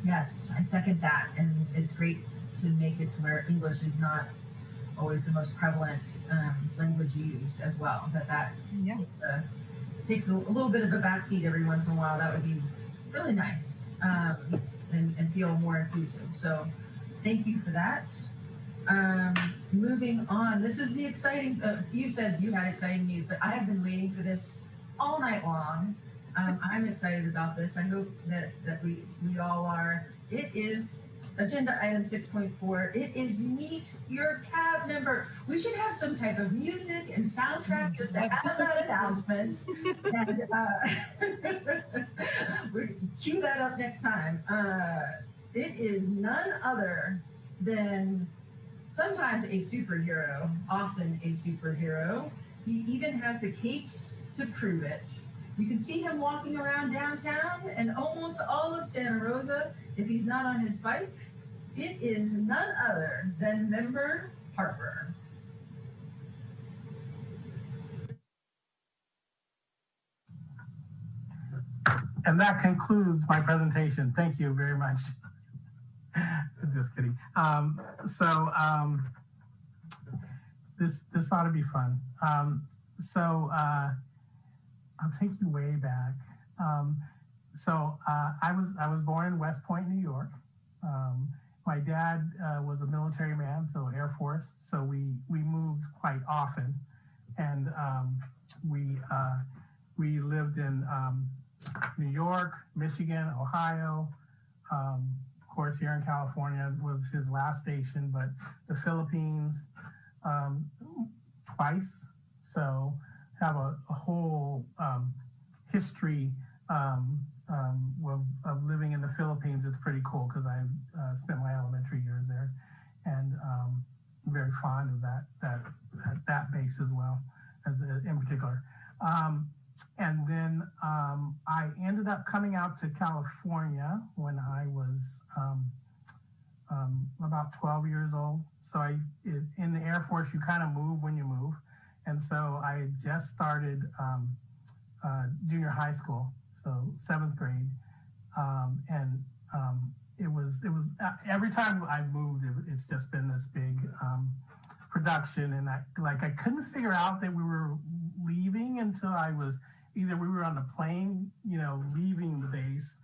Yes, I second that. And it's great to make it to where English is not always the most prevalent language used as well. That takes a little bit of a backseat every once in a while. That would be really nice and feel more inclusive. So thank you for that. Moving on, this is the exciting, you said you had exciting news, but I have been waiting for this all night long. I'm excited about this. I hope that we all are. It is agenda item 6.4. It is meet your cab member. We should have some type of music and soundtrack just to have that announcement. And we cue that up next time. It is none other than sometimes a superhero, often a superhero. He even has the capes to prove it. You can see him walking around downtown and almost all of Santa Rosa if he's not on his bike. It is none other than Member Harper. And that concludes my presentation. Thank you very much. Just kidding. This ought to be fun. I'll take you way back. I was born in West Point, New York. My dad was a military man, so Air Force. So we moved quite often, and we lived in New York, Michigan, Ohio. Of course, here in California was his last station, but the Philippines twice. So have a whole history of living in the Philippines. It's pretty cool because I spent my elementary years there, and I'm very fond of that base as well, in particular. And then I ended up coming out to California when I was about 12 years old. So in the Air Force, you kind of move when you move. And so I had just started junior high school, so 7th grade. It was every time I moved, it's just been this big production. And I couldn't figure out that we were leaving until we were on the plane, leaving the base,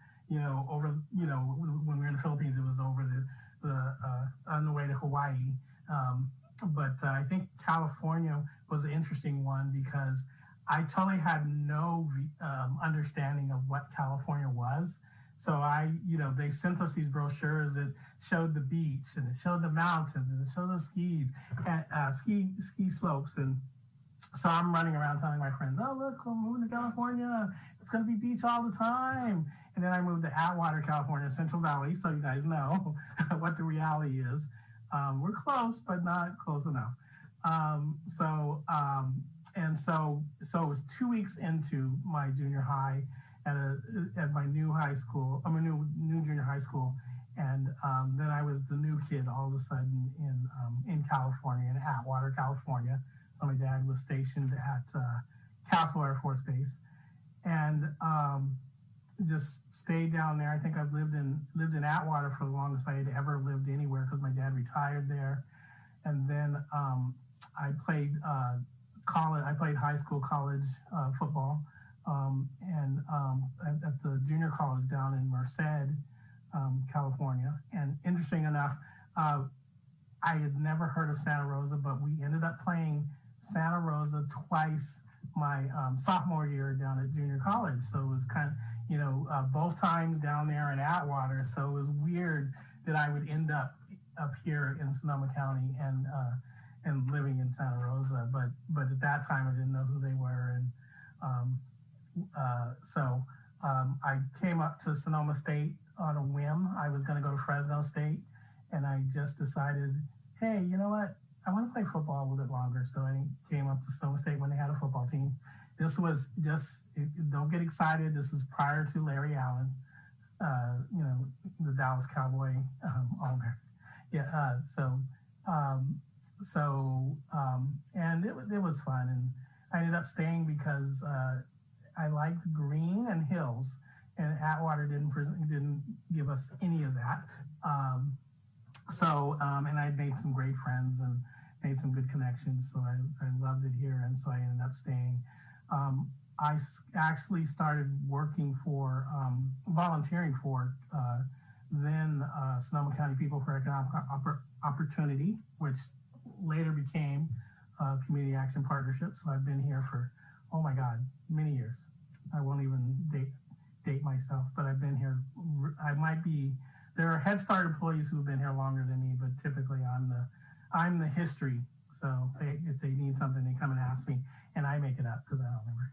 over, when we were in the Philippines, it was over on the way to Hawaii. But I think California was an interesting one because I totally had no understanding of what California was. So they sent us these brochures that showed the beach and it showed the mountains and it showed the ski slopes. And so I'm running around telling my friends, oh, look, we're moving to California. It's going to be beach all the time. And then I moved to Atwater, California, Central Valley. So you guys know what the reality is. We're close, but not close enough. So it was 2 weeks into my junior high at my new high school, new junior high school. And then I was the new kid all of a sudden in California, in Atwater, California. So my dad was stationed at Castle Air Force Base, and just stayed down there. I think I've lived in Atwater for the longest I had ever lived anywhere because my dad retired there. And then I played college. I played high school, college football, and at the junior college down in Merced, California. And interesting enough, I had never heard of Santa Rosa, but we ended up playing Santa Rosa twice my sophomore year down at junior college. So it was kind of, both times down there in Atwater. So it was weird that I would end up here in Sonoma County and living in Santa Rosa. But at that time, I didn't know who they were. And so I came up to Sonoma State on a whim. I was going to go to Fresno State, and I just decided, hey, you know what? I want to play football a little bit longer. So I came up to Sonoma State when they had a football team. This was don't get excited. This is prior to Larry Allen, the Dallas Cowboy owner. Yeah. And it was fun. And I ended up staying because I liked green and hills, and Atwater didn't give us any of that. And I made some great friends and made some good connections. So I loved it here. And so I ended up staying. I actually started working volunteering for then Sonoma County People for Economic Opportunity, which later became Community Action Partnership. So I've been here for, oh my God, many years. I won't even date myself, but I've been here. I might be there are Head Start employees who've been here longer than me, but typically I'm the history. So if they need something, they come and ask me, and I make it up because I don't remember.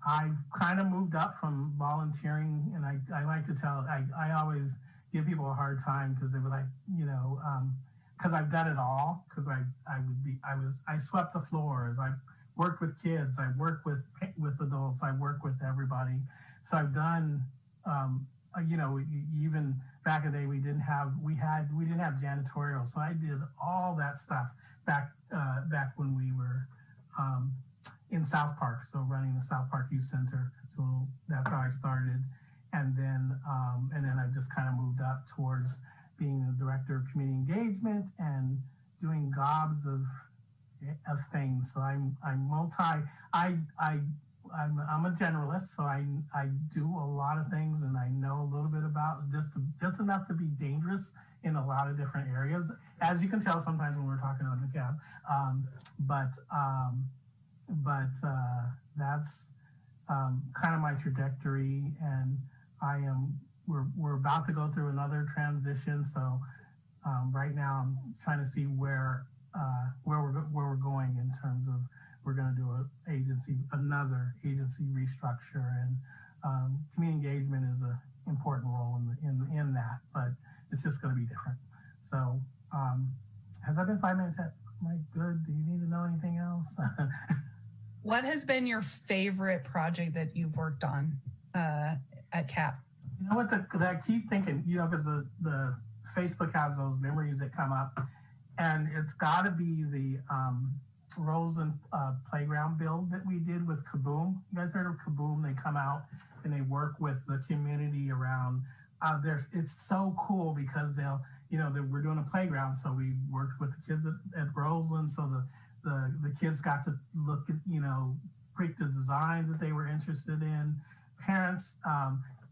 I've kind of moved up from volunteering, and I like to tell, I always give people a hard time because they were like, because I've done it all. Because I swept the floors, I worked with kids, I worked with adults, I worked with everybody. So I've done, even back in the day we didn't have janitorial, so I did all that stuff back when we were in South Park, so running the South Park Youth Center. So that's how I started, and then I've just kind of moved up towards being the director of community engagement and doing gobs of things. So I'm a generalist, so I do a lot of things, and I know a little bit about just enough to be dangerous in a lot of different areas, as you can tell sometimes when we're talking on the cab. That's kind of my trajectory, and we're about to go through another transition. So right now I'm trying to see where we're going in terms of, we're going to do another agency restructure, and community engagement is an important role in that, but it's just going to be different. So has that been 5 minutes yet? Am I good? Do you need to know anything else? What has been your favorite project that you've worked on at CAP? You know what, I keep thinking, because the Facebook has those memories that come up, and it's got to be the Rosa playground build that we did with Kaboom. You guys heard of Kaboom? They come out and they work with the community around. It's so cool because we're doing a playground, so we worked with the kids at Roseland, so the kids got to look at, pick the designs that they were interested in. Parents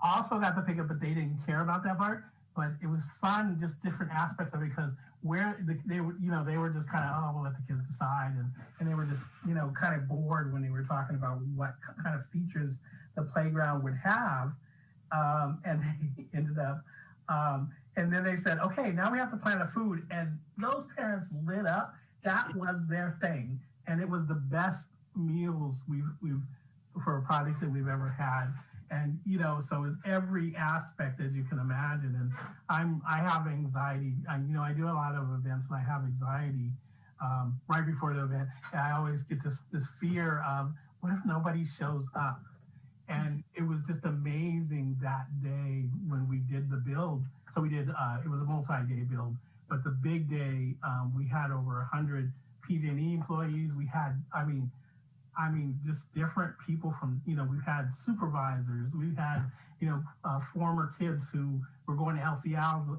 also got to pick up, but they didn't care about that part. But it was fun, just different aspects of it, because they were just kind of, we'll let the kids decide, and they were just kind of bored when they were talking about what kind of features the playground would have, and they ended up, and then they said, okay, now we have to plan a food, and those parents lit up. That was their thing, and it was the best meals we've for a project that we've ever had. And so it's every aspect that you can imagine. And I have anxiety. I do a lot of events, and I have anxiety right before the event. And I always get this fear of, what if nobody shows up? And it was just amazing that day when we did the build. So we did. It was a multi-day build, but the big day we had over 100 PG&E employees. We had, just different people from, we've had supervisors, we've had, former kids who were going to LC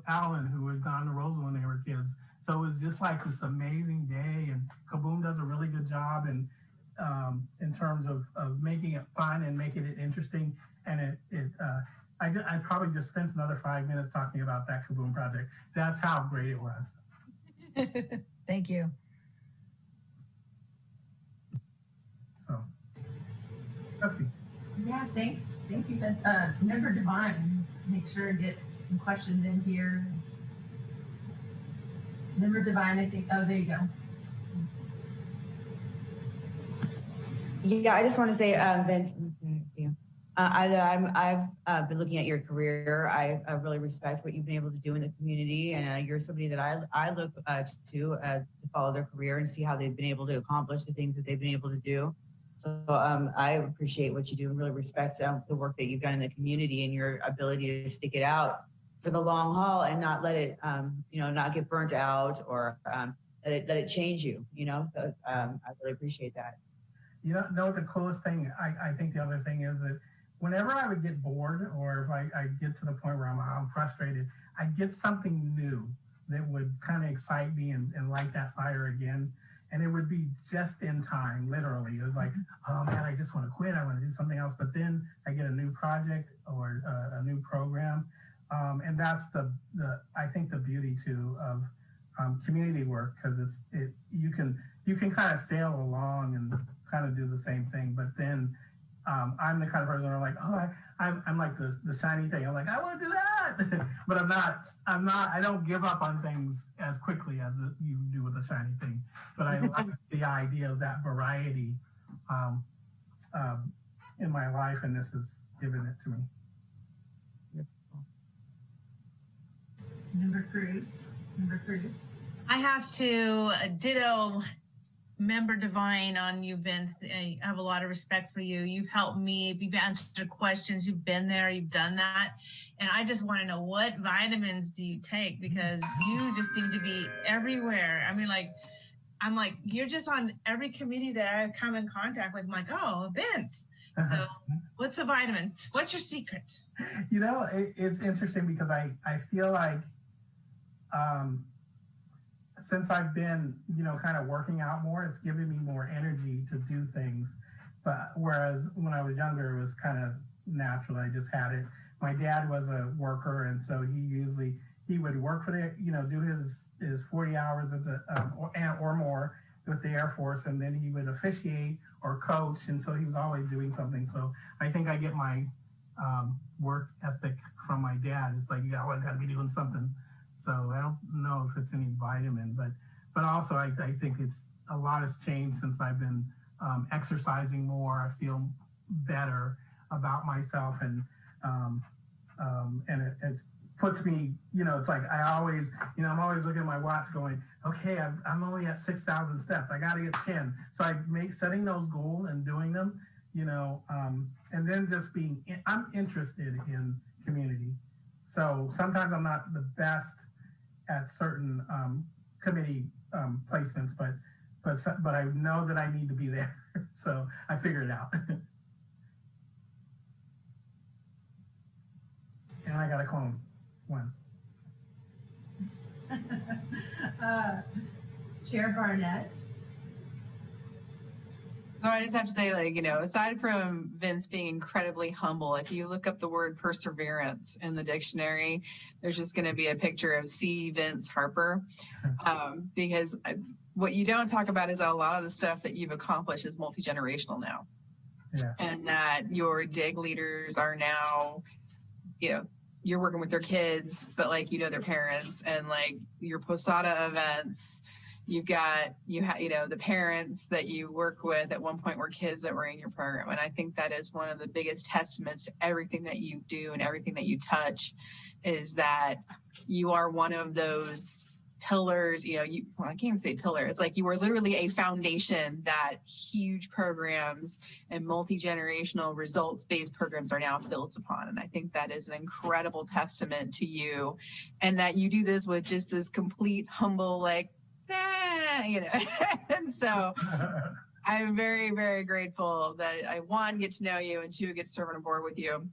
Allen, who had gone to Rosa when they were kids. So it was just like this amazing day, and Kaboom does a really good job in terms of making it fun and making it interesting. And I probably just spent another 5 minutes talking about that Kaboom project. That's how great it was. Thank you. So that's me. Yeah, thank you, Vince. Member Divine, make sure to get some questions in here. Member Divine, I think, there you go. Yeah, I just want to say, Vince, thank you. I've been looking at your career. I really respect what you've been able to do in the community, and you're somebody that I look to follow their career and see how they've been able to accomplish the things that they've been able to do. So I appreciate what you do and really respect the work that you've done in the community and your ability to stick it out for the long haul and not let it, not get burnt out or let it change you. So I really appreciate that. You know what the coolest thing, I think the other thing is that whenever I would get bored, or if I get to the point where I'm frustrated, I'd get something new that would kind of excite me and light that fire again. And it would be just in time, literally. It was like, oh man, I just want to quit. I want to do something else. But then I get a new project or a new program. And that's I think the beauty too of community work, because you can kind of sail along and kind of do the same thing, but then I'm the kind of person where I'm like, oh, I'm like the shiny thing. I'm like, I want to do that, but I'm not. I don't give up on things as quickly as you do with the shiny thing. But I like the idea of that variety in my life, and this has given it to me. Member Cruz. I have to ditto Member Divine on you, Vince. I have a lot of respect for you. You've helped me. You've answered questions. You've been there. You've done that. And I just want to know, what vitamins do you take? Because you just seem to be everywhere. I mean, I'm like, you're just on every committee that I come in contact with. I'm like, oh, Vince. So what's the vitamins? What's your secret? You know, it's interesting because I feel like since I've been, kind of working out more, it's given me more energy to do things. But whereas when I was younger, it was kind of natural. I just had it. My dad was a worker, and so he would work for do his 40 hours at the or more with the Air Force, and then he would officiate or coach, and so he was always doing something. So I think I get my work ethic from my dad. It's like you always got to be doing something. So I don't know if it's any vitamin, but also I think it's a lot has changed since I've been exercising more. I feel better about myself, and it puts me, it's like I always, I'm always looking at my watch going, okay, I'm only at 6,000 steps. I got to get 10. So I setting those goals and doing them, and then just I'm interested in community. So sometimes I'm not the best at certain committee placements, but I know that I need to be there. So I figured it out. And I got a clone. One. Chair Barnett. So I just have to say, aside from Vince being incredibly humble, if you look up the word perseverance in the dictionary, there's just going to be a picture of C. Vince Harper. Because what you don't talk about is a lot of the stuff that you've accomplished is multi-generational now. Yeah. And that your dig leaders are now, you're working with their kids, but their parents, and your Posada events. You've got, the parents that you work with at one point were kids that were in your program. And I think that is one of the biggest testaments to everything that you do and everything that you touch, is that you are one of those pillars, I can't even say pillar. It's like you are literally a foundation that huge programs and multi-generational results-based programs are now built upon. And I think that is an incredible testament to you, and that you do this with just this complete humble, and so I'm very, very grateful that I, 1, get to know you, and 2, get to serve on a board with you,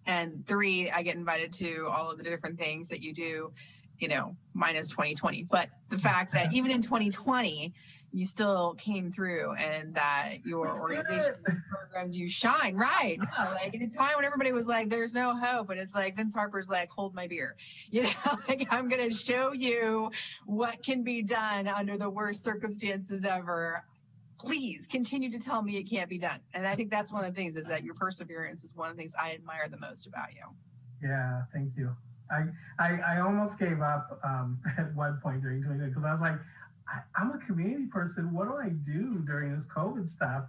and 3, I get invited to all of the different things that you do, minus 2020. But the fact that even in 2020, you still came through, and that your organization programs, you shine, right? No, in a time when everybody was like, there's no hope, and it's like Vince Harper's like, hold my beer, I'm going to show you what can be done under the worst circumstances ever. Please continue to tell me it can't be done. And I think that's one of the things, is that your perseverance is one of the things I admire the most about you. Yeah, thank you. I almost gave up at one point during 2020, because I was like, I'm a community person. What do I do during this COVID stuff?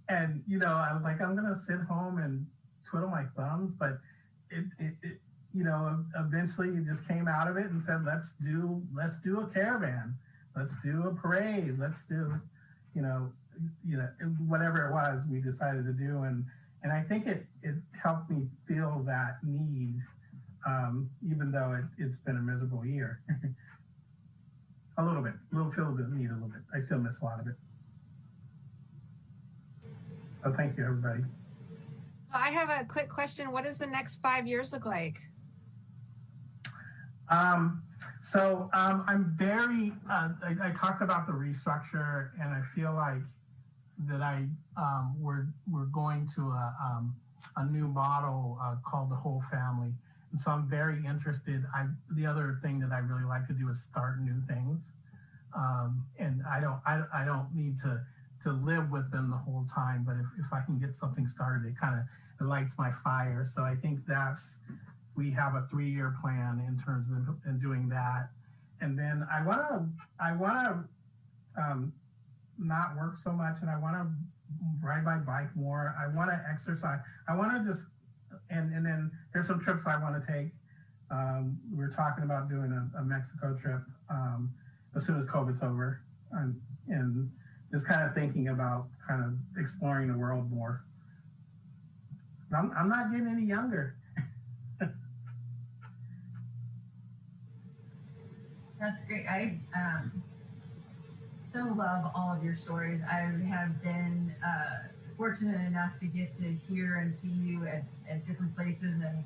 And, I was like, I'm going to sit home and twiddle my thumbs. But it eventually it just came out of it and said, let's do a caravan. Let's do a parade. Let's do, whatever it was we decided to do. And I think it helped me feel that need, even though it's been a miserable year. A little bit need a little bit. I still miss a lot of it. So thank you, everybody. I have a quick question. What does the next 5 years look like? I'm very, I talked about the restructure, and I feel like that we're going to a new model called the whole family. And so I'm very interested. The other thing that I really like to do is start new things. And I don't need to to live with them the whole time. But if I can get something started, it lights my fire. So I think we have a 3-year plan in terms of in doing that. And then I wanna not work so much, and I wanna ride my bike more. I wanna exercise. I wanna just, and then there's some trips I wanna take. We're talking about doing a Mexico trip as soon as COVID's over, and just kind of thinking about kind of exploring the world more. I'm not getting any younger. That's great. I so love all of your stories. I have been fortunate enough to get to hear and see you at different places. And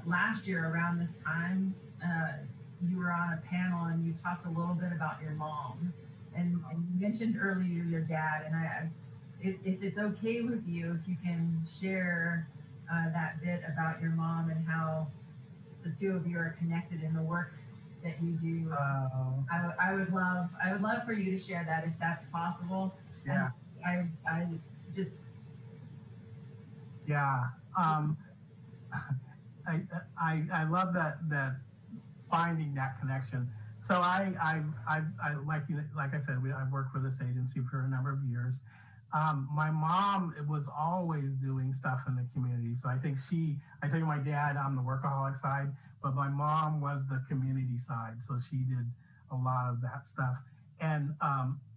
last year around this time, you were on a panel and you talked a little bit about your mom. And you mentioned earlier your dad. And if it's okay with you, if you can share that bit about your mom and how the two of you are connected in the work that you do. I would love for you to share that if that's possible. Yeah. And I just. Yeah. I love that finding that connection. So I like I said, I've worked for this agency for a number of years. My mom was always doing stuff in the community. So I think I tell you, my dad on the workaholic side, but my mom was the community side. So she did a lot of that stuff. And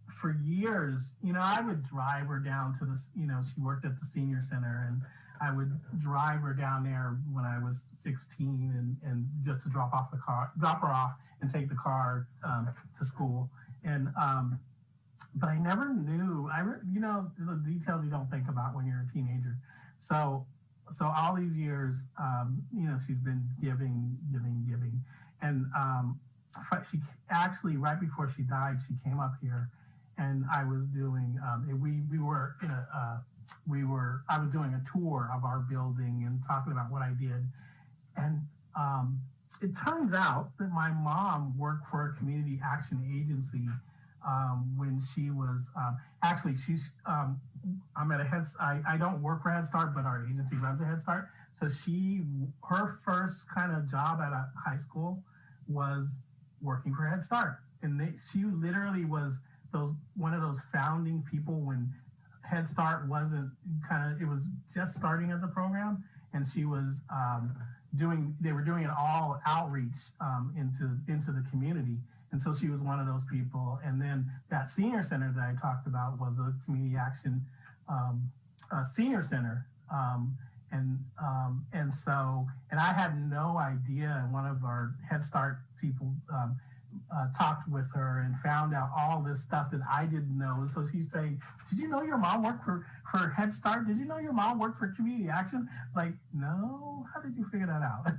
for years, I would drive her down to she worked at the senior center, and I would drive her down there when I was 16 and just to drop her off and take the car to school. And but I never knew, the details you don't think about when you're a teenager. So all these years, she's been giving. And she actually, right before she died, she came up here, and I was doing, I was doing a tour of our building and talking about what I did. And it turns out that my mom worked for a community action agency when she was, I'm at I don't work for Head Start, but our agency runs a Head Start. So her first kind of job at a high school was working for Head Start. And she literally was one of those founding people when Head Start it was just starting as a program. And she was they were doing it all outreach into the community. And so she was one of those people. And then that senior center that I talked about was a community action senior center. And I had no idea. And one of our Head Start people talked with her and found out all this stuff that I didn't know. So she's saying, "Did you know your mom worked for Head Start? Did you know your mom worked for community action?" It's like, no, how did you figure that out?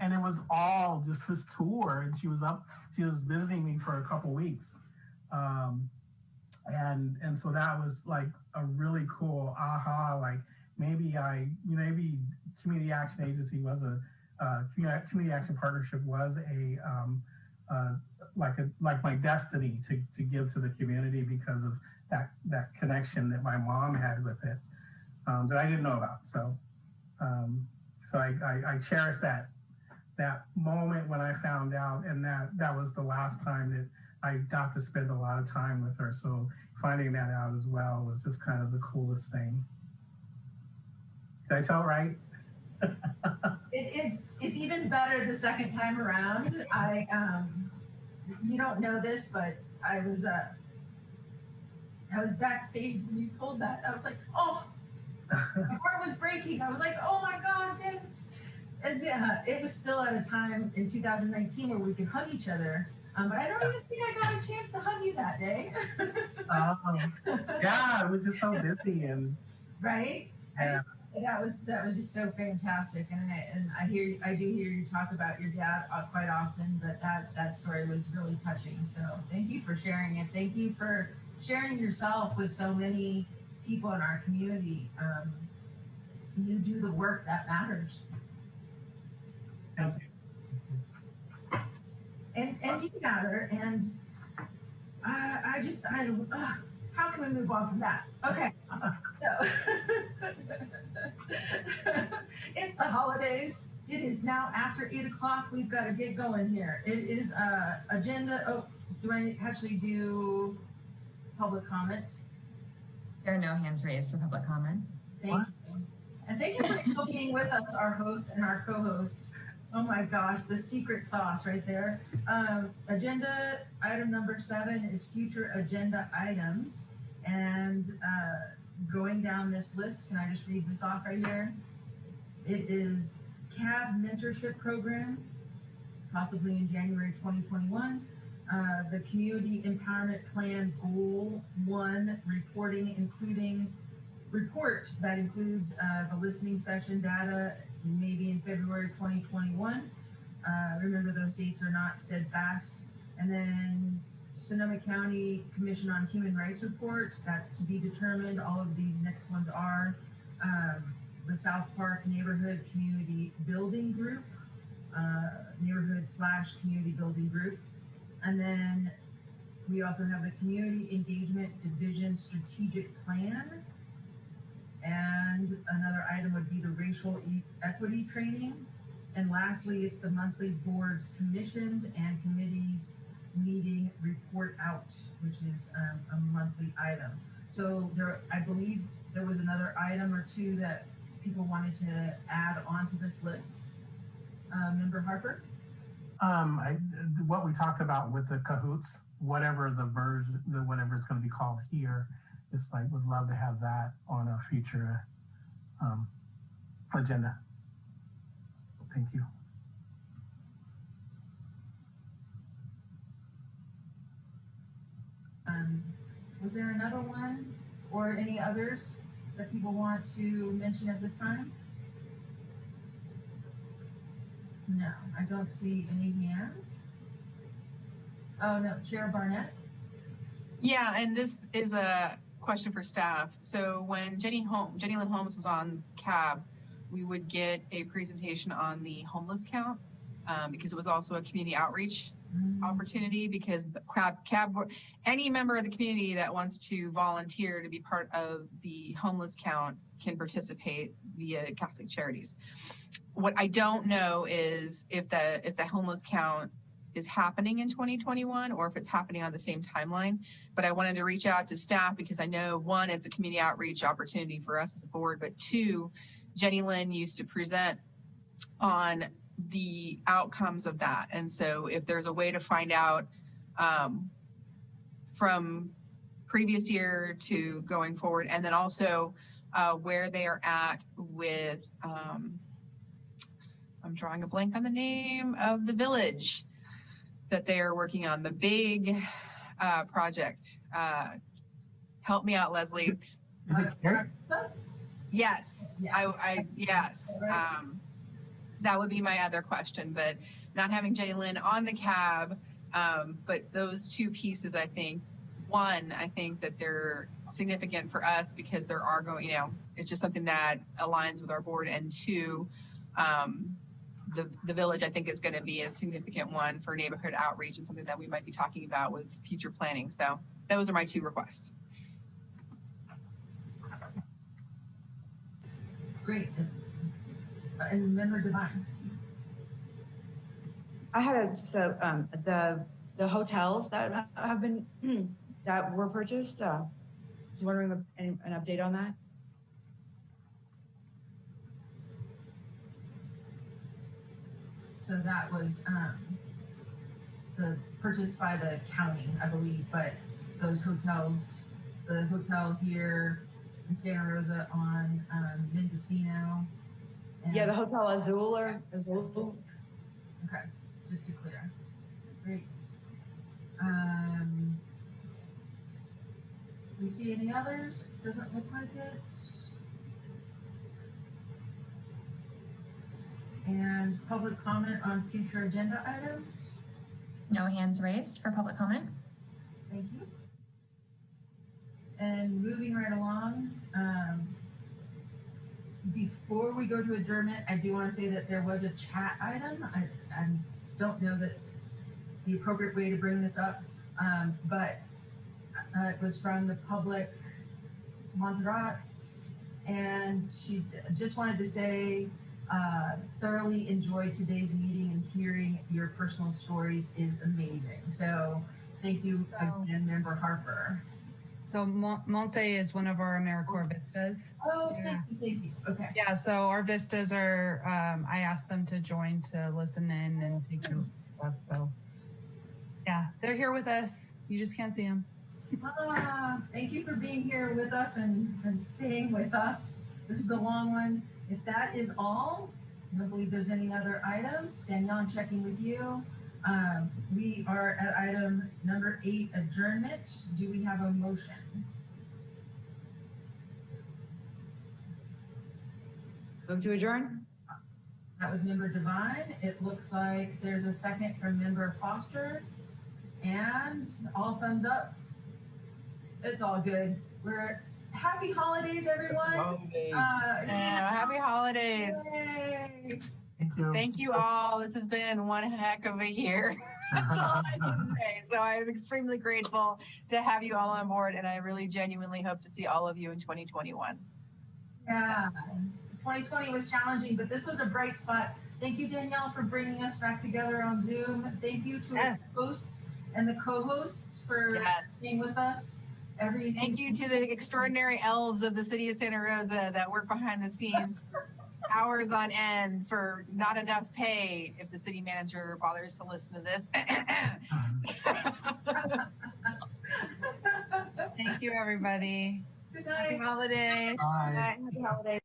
And it was all just this tour. And she was visiting me for a couple weeks. And so that was like a really cool aha, like maybe community action agency was community action partnership was like my destiny to give to the community because of that connection that my mom had with it that I didn't know about. So I cherish that moment when I found out, and that was the last time that I got to spend a lot of time with her. So finding that out as well was just kind of the coolest thing. Did I tell right? It's even better the second time around. You don't know this, but I was backstage when you told that. I was like, oh, my heart was breaking. I was like, oh my God, Vince. And yeah, it was still at a time in 2019 where we could hug each other. But I don't even think I got a chance to hug you that day. Yeah, it was just so busy and right. Yeah. That was just so fantastic, and I do hear you talk about your dad quite often, but that story was really touching. So thank you for sharing it. Thank you for sharing yourself with so many people in our community. You do the work that matters. Thank you. And you matter. And how how can we move on from that? Okay. So it's the holidays. It is now after 8 o'clock. We've got to get going here. It is agenda. Oh, do I actually do public comment? There are no hands raised for public comment. Thank you. And thank you for still being with us, our host and our co-host. Oh my gosh, the secret sauce right there. Agenda item number 7 is future agenda items. And going down this list, can I just read this off right here? It is CAB mentorship program, possibly in January 2021. The community empowerment plan goal 1 reporting, including report that includes the listening session data, maybe in February 2021. Remember, those dates are not steadfast. And then Sonoma County Commission on Human Rights reports, that's to be determined. All of these next ones are the South Park Neighborhood Community Building Group, neighborhood/community building group. And then we also have the Community Engagement Division Strategic Plan. And another item would be the racial equity training. And lastly, it's the monthly boards, commissions, and committees meeting report out, which is a monthly item. So there, I believe there was another item or two that people wanted to add onto this list. Member Harper? What we talked about with the cahoots, whatever the version, whatever it's going to be called here, it's like, would love to have that on a future agenda. Thank you. Was there another one or any others that people want to mention at this time? No, I don't see any hands. Oh no, Chair Barnett. Yeah, and this is a question for staff. So when Jenny Lynn Holmes was on CAB, we would get a presentation on the homeless count because it was also a community outreach opportunity, because CAB, any member of the community that wants to volunteer to be part of the homeless count can participate via Catholic Charities. What I don't know is if the homeless count is happening in 2021 or if it's happening on the same timeline. But I wanted to reach out to staff because I know, 1, it's a community outreach opportunity for us as a board, but 2, Jenny Lynn used to present on the outcomes of that. And so if there's a way to find out from previous year to going forward, and then also where they are at with, I'm drawing a blank on the name of the village that they are working on, the big project. Help me out, Leslie. Is it here? Yes, Yeah. yes. That would be my other question, but not having Jenny Lynn on the CAB, but those 2 pieces, I think, 1, I think that they're significant for us because there are going, it's just something that aligns with our board, and 2, the village, I think, is going to be a significant one for neighborhood outreach and something that we might be talking about with future planning. So those are my 2 requests. Great. And Member Devine. I had the hotels that have been that were purchased. I was wondering if an update on that. So that was the purchased by the county, I believe, but those hotels, the hotel here in Santa Rosa on Mendocino. Yeah, the Hotel Azul or Azul. Okay, just to clear. Great. We see any others? Doesn't look like it. And public comment on future agenda items? No hands raised for public comment. Thank you. And moving right along, before we go to adjournment, I do want to say that there was a chat item. I don't know that the appropriate way to bring this up, but It was from the public Montserrat, and she just wanted to say, thoroughly enjoyed today's meeting, and hearing your personal stories is amazing. So thank you again, Member Harper. So Monte is one of our AmeriCorps Vistas. Oh, Yeah. thank you. Okay. Yeah, so our Vistas are, I asked them to join to listen in and take notes and stuff. So yeah, they're here with us. You just can't see them. Thank you for being here with us and staying with us. This is a long one. If that is all, I don't believe there's any other items. Danielle, I'm checking with you. We are at item number 8, adjournment. Do we have a motion? Move to adjourn? That was Member Devine. It looks like there's a second from Member Foster. And all thumbs up. It's all good. We're happy holidays, everyone. Holidays. Happy holidays. Yay. Thank you. Thank you all. This has been one heck of a year. That's all I can say. So I'm extremely grateful to have you all on board, and I really genuinely hope to see all of you in 2021. Yeah, 2020 was challenging, but this was a bright spot. Thank you, Danielle, for bringing us back together on Zoom. Thank you to our hosts and the co-hosts for being with us. Thank you to the extraordinary elves of the city of Santa Rosa that work behind the scenes hours on end for not enough pay if the city manager bothers to listen to this. Thank you, everybody. Good night. Happy holidays. Bye. Happy holidays.